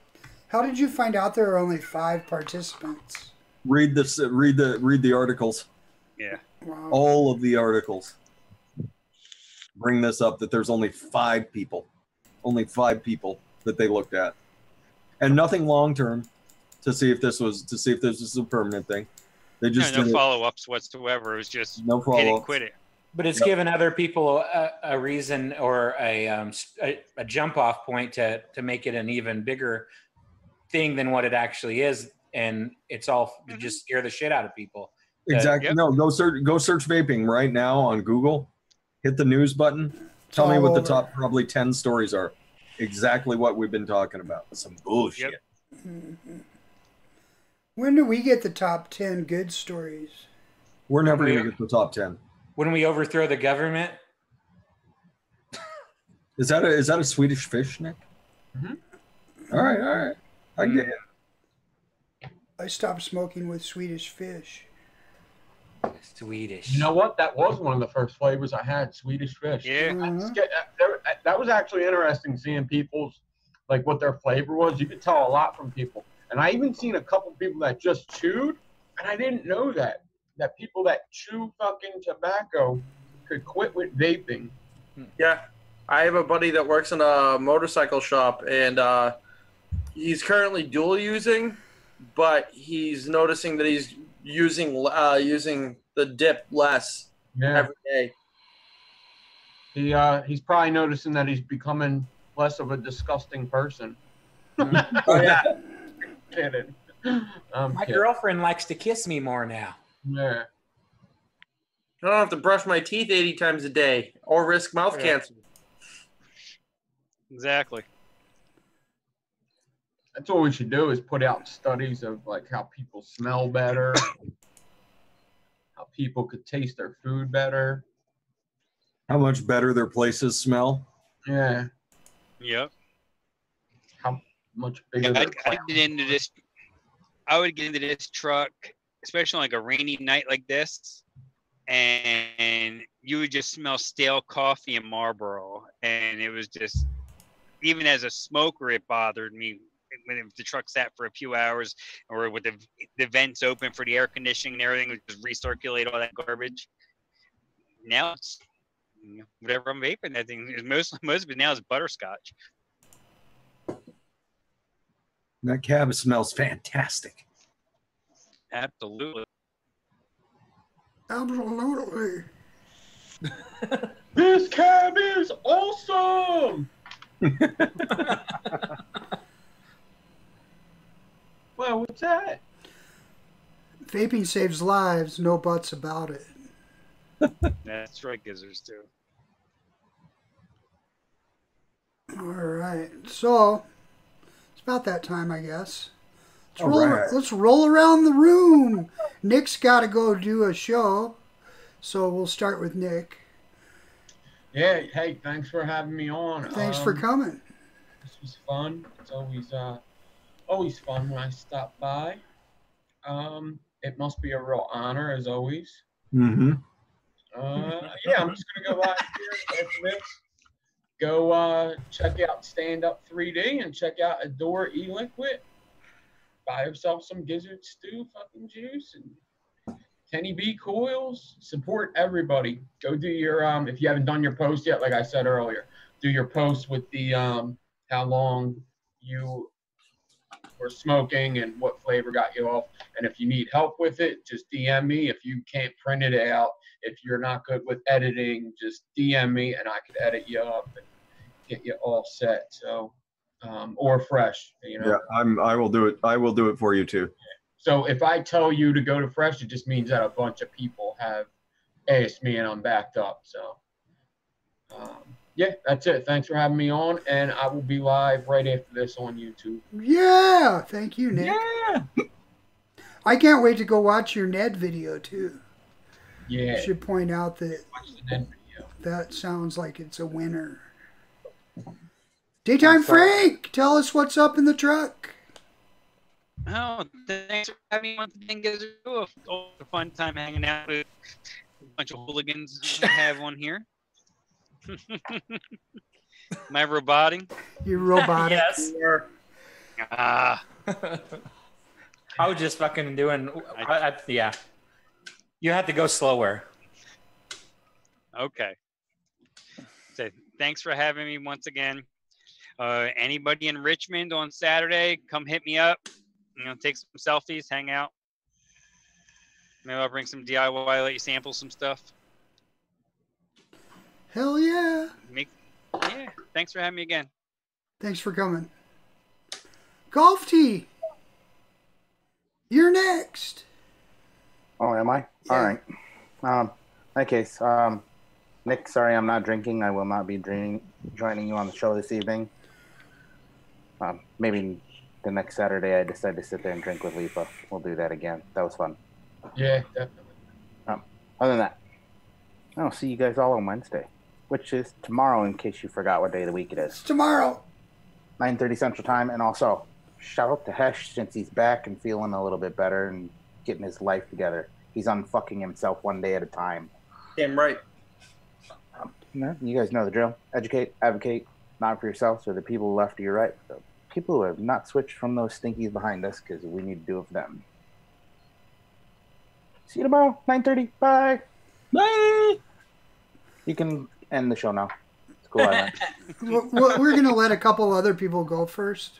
How did you find out there are only 5 participants? Read the articles. Yeah. Wow. All of the articles bring this up that there's only 5 people. Only 5 people that they looked at, and nothing long term to see if this was a permanent thing. They just no follow-ups whatsoever. It was just no hit and follow-ups. quit it. But it's given other people a reason or a jump off point to make it an even bigger thing than what it actually is, and it's all to just scare the shit out of people. Exactly. Yep. No, go search vaping right now on Google. Hit the news button. Tell me what the top probably 10 stories are. Exactly what we've been talking about. Some bullshit. Yep. Mm-hmm. When do we get the top 10 good stories? We're never going to get the top 10. When we overthrow the government. Is that a Swedish fish, Nick? Mm-hmm. All right. I get it. I stopped smoking with Swedish fish. Swedish. You know what? That was one of the first flavors I had, Swedish fish. Yeah. That was actually interesting seeing people's, like, what their flavor was. You could tell a lot from people. And I even seen a couple people that just chewed, and I didn't know that people that chew fucking tobacco could quit with vaping. Yeah. I have a buddy that works in a motorcycle shop, and he's currently dual using, but he's noticing that he's using the dip less every day. He's probably noticing that he's becoming less of a disgusting person. Oh yeah. Kidding. My girlfriend likes to kiss me more now. Yeah. I don't have to brush my teeth 80 times a day or risk mouth cancer. Exactly. That's what we should do, is put out studies of like how people smell better, how people could taste their food better. How much better their places smell. Yeah. Yep. How much bigger I their get into this. I would get into this truck, especially on like a rainy night like this, and you would just smell stale coffee and Marlboro, and it was just, even as a smoker, it bothered me when the truck sat for a few hours, or with the vents open for the air conditioning and everything, would just recirculate all that garbage. Now it's, whatever I'm vaping, that thing is most of it now is butterscotch. That cab smells fantastic. Absolutely. Absolutely. This cab is awesome. Well, what's that? Vaping saves lives, no buts about it. That's right, Gizzards too. All right, so it's about that time, I guess. Let's roll around the room. Nick's got to go do a show, so we'll start with Nick. Yeah, hey, thanks for having me on. Thanks for coming. This was fun. It's always fun when I stop by. It must be a real honor, as always. Mm-hmm. Yeah, I'm just gonna go out here after this. Go check out Stand Up 3D and check out Adore E-Liquid. Buy yourself some Gizzard stew fucking juice and Kenny B coils. Support everybody. Go do your if you haven't done your post yet, like I said earlier, do your post with the how long you were smoking and what flavor got you off. And if you need help with it, just DM me. If you can't print it out, if you're not good with editing, just DM me and I could edit you up and get you all set. So or fresh, you know. Yeah, I will do it. I will do it for you too. So if I tell you to go to fresh, it just means that a bunch of people have asked me and I'm backed up. So yeah, that's it. Thanks for having me on, and I will be live right after this on YouTube. Yeah, thank you, Nick. Yeah. I can't wait to go watch your Ned video too. Yeah. I should point out that Watch the Ned video. that sounds like it's a winner. Daytime Frank, tell us what's up in the truck. Oh, thanks for having me once again, Gizzard. A fun time hanging out with a bunch of hooligans I have on here. My roboting? You're robotic. Yes. Ah. I was just fucking doing. Yeah. You had to go slower. Okay. So thanks for having me once again. Anybody in Richmond on Saturday, come hit me up. You know, take some selfies, hang out. Maybe I'll bring some DIY, let you sample some stuff. Hell yeah. Yeah, thanks for having me again. Thanks for coming. Golf Tee, you're next. Oh, am I? Yeah. All right. In that case, Nick, sorry I'm not drinking. I will not be joining you on the show this evening. Maybe the next Saturday I decide to sit there and drink with Lipa. We'll do that again. That was fun. Yeah, definitely. Other than that, I'll see you guys all on Wednesday, which is tomorrow in case you forgot what day of the week it is. It's tomorrow. 9:30 Central Time. And also, shout out to Hesh since he's back and feeling a little bit better and getting his life together. He's unfucking himself one day at a time. Damn right. You guys know the drill. Educate, advocate, not for yourselves or the people left to your right. The people who have not switched from those stinkies behind us, because we need to do it for them. See you tomorrow, 9:30. Bye. Bye. You can end the show now. It's cool. We're going to let a couple other people go first.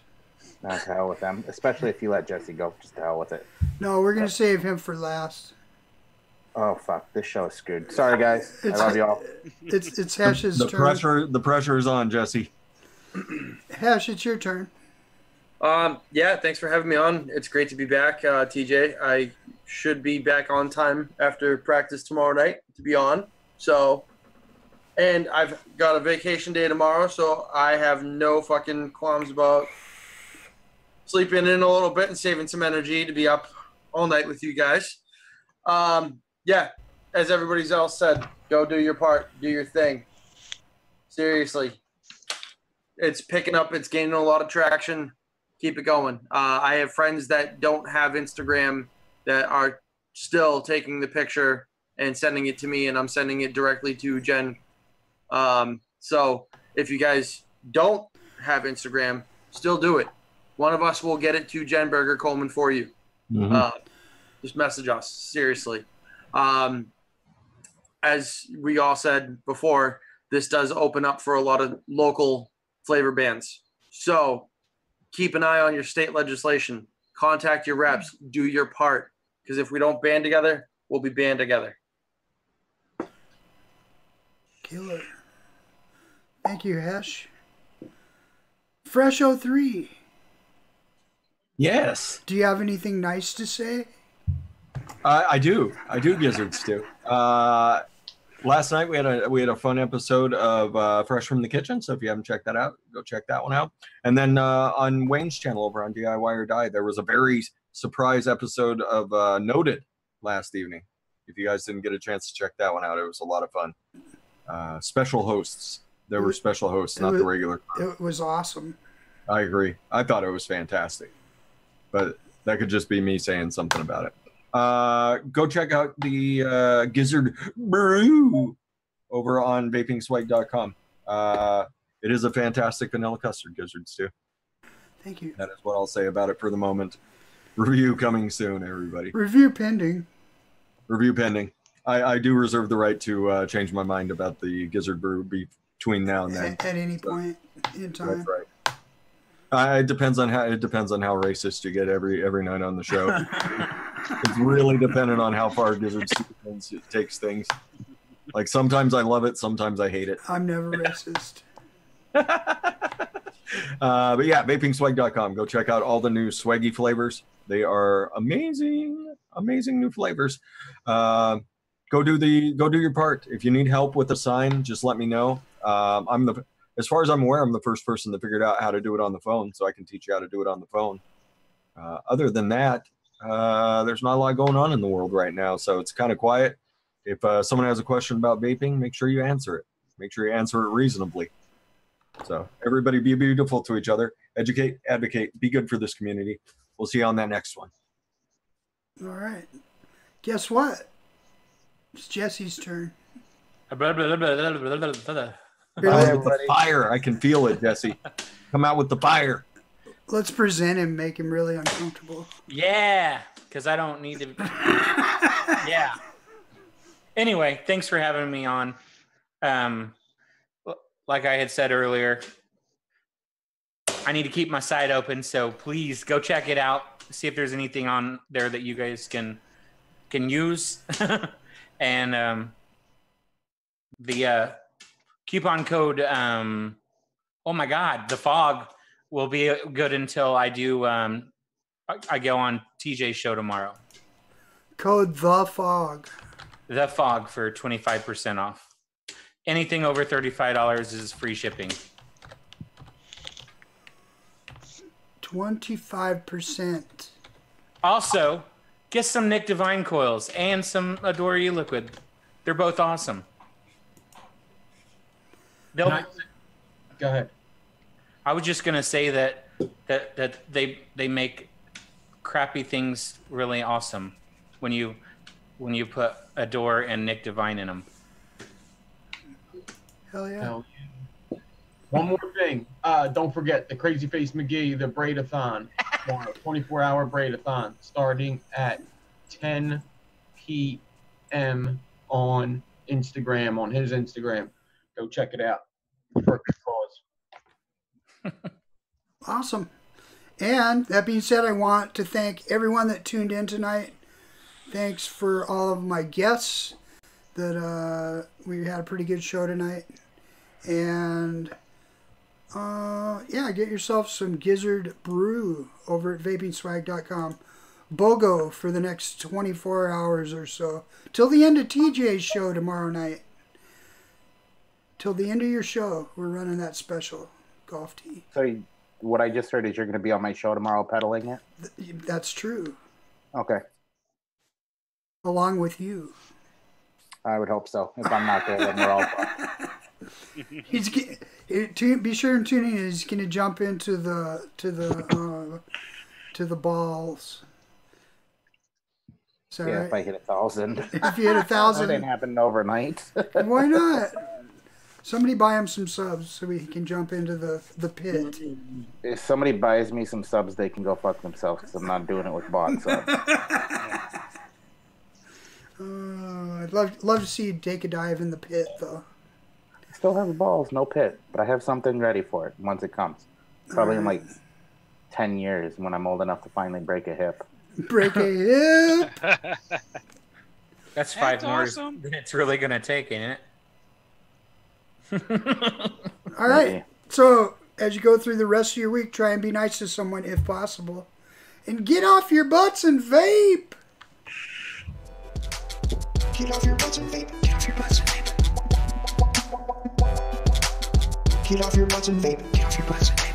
To hell with them, especially if you let Jesse go. Just to hell with it. No, we're going to save him for last. Oh fuck! This show is screwed. Sorry, guys. I love y'all. It's Hesh's turn. The pressure is on, Jesse. Hesh, it's your turn. Yeah, thanks for having me on. It's great to be back, TJ. I should be back on time after practice tomorrow night to be on. So, and I've got a vacation day tomorrow, so I have no fucking qualms about sleeping in a little bit and saving some energy to be up all night with you guys. Yeah, as everybody else said, go do your part, do your thing. Seriously. It's picking up, it's gaining a lot of traction. Keep it going. I have friends that don't have Instagram that are still taking the picture and sending it to me, and I'm sending it directly to Jen. So if you guys don't have Instagram, still do it. One of us will get it to Jen Berger Coleman for you. Just message us, seriously. As we all said before, this does open up for a lot of local flavor bans. So keep an eye on your state legislation. Contact your reps. Do your part. Because if we don't band together, we'll be banned together. Killer. Thank you, Hesh. Fresh 03. Yes. Do you have anything nice to say? I do, Gizzards too. Last night we had a fun episode of Fresh from the Kitchen. So if you haven't checked that out, go check that one out. And then on Wayne's channel over on DIY or Die, there was a very surprise episode of Noted last evening. If you guys didn't get a chance to check that one out, it was a lot of fun. Special hosts. There were special hosts, not the regular crew. It was awesome. I agree. I thought it was fantastic. But that could just be me saying something about it. Go check out the Gizzard Brew over on VAPIngswag.com. It is a fantastic vanilla custard, Gizzards too. Thank you. That is what I'll say about it for the moment. Review coming soon, everybody. Review pending. Review pending. I do reserve the right to change my mind about the Gizzard Brew between now and then. At any point in time. That's right. It depends on how racist you get every night on the show. It's really dependent on how far Gizzard takes things. Like sometimes I love it, sometimes I hate it. I'm never racist. But yeah, vapingswag.com. Go check out all the new swaggy flavors. They are amazing new flavors. Go do your part. If you need help with a sign, just let me know. As far as I'm aware, I'm the first person that figured out how to do it on the phone, so I can teach you how to do it on the phone. Other than that, there's not a lot going on in the world right now, so it's kind of quiet. If someone has a question about vaping, make sure you answer it. Make sure you answer it reasonably. So everybody be beautiful to each other. Educate, advocate, be good for this community. We'll see you on that next one. All right. Guess what? It's Jesse's turn. With the fire. I can feel it, Jesse. Come out with the fire. Let's present him, make him really uncomfortable. Yeah, because I don't need to. Yeah. Anyway, thanks for having me on. Like I had said earlier, I need to keep my site open, so please go check it out. See if there's anything on there that you guys can use. And the coupon code, oh my God, the fog will be good until I do, I go on TJ's show tomorrow. Code the fog. The fog for 25% off. Anything over $35 is free shipping. 25%. Also, get some Nick Divine coils and some Adore You liquid. They're both awesome. Go ahead. I was just gonna say that they make crappy things really awesome when you put Adore and Nick Divine in them. Hell yeah. Hell yeah. One more thing. Don't forget the Crazy Face McGee, the Braidathon. 24-hour Braidathon starting at 10 p.m. on Instagram, on his Instagram. Go check it out for a good cause. Awesome. And that being said, I want to thank everyone that tuned in tonight. Thanks for all of my guests. That we had a pretty good show tonight. And yeah, get yourself some Gizzard Brew over at vapingswag.com. BOGO for the next 24 hours or so. Till the end of TJ's show tomorrow night. Till the end of your show, we're running that special golf tee. So what I just heard is you're going to be on my show tomorrow peddling it? That's true. Okay. Along with you. I would hope so. If I'm not there, then we're all fine. Be sure and tune in. He's gonna jump into the balls. Yeah, Right? if I hit 1,000. If you hit 1,000, that ain't happened overnight. Why not? Somebody buy him some subs so he can jump into the pit. If somebody buys me some subs, they can go fuck themselves because I'm not doing it with bot subs. I'd love to see you take a dive in the pit, though. I still have balls, no pit, but I have something ready for it once it comes. Probably in like 10 years when I'm old enough to finally break a hip. Break a hip? That's 5 more awesome. than it's really going to take, ain't it? All right. So, as you go through the rest of your week, try and be nice to someone if possible. And get off your butts and vape! Get off your butts and vape. Get off your butts and vape. Get off your butts and vape. Get off your butts and vape.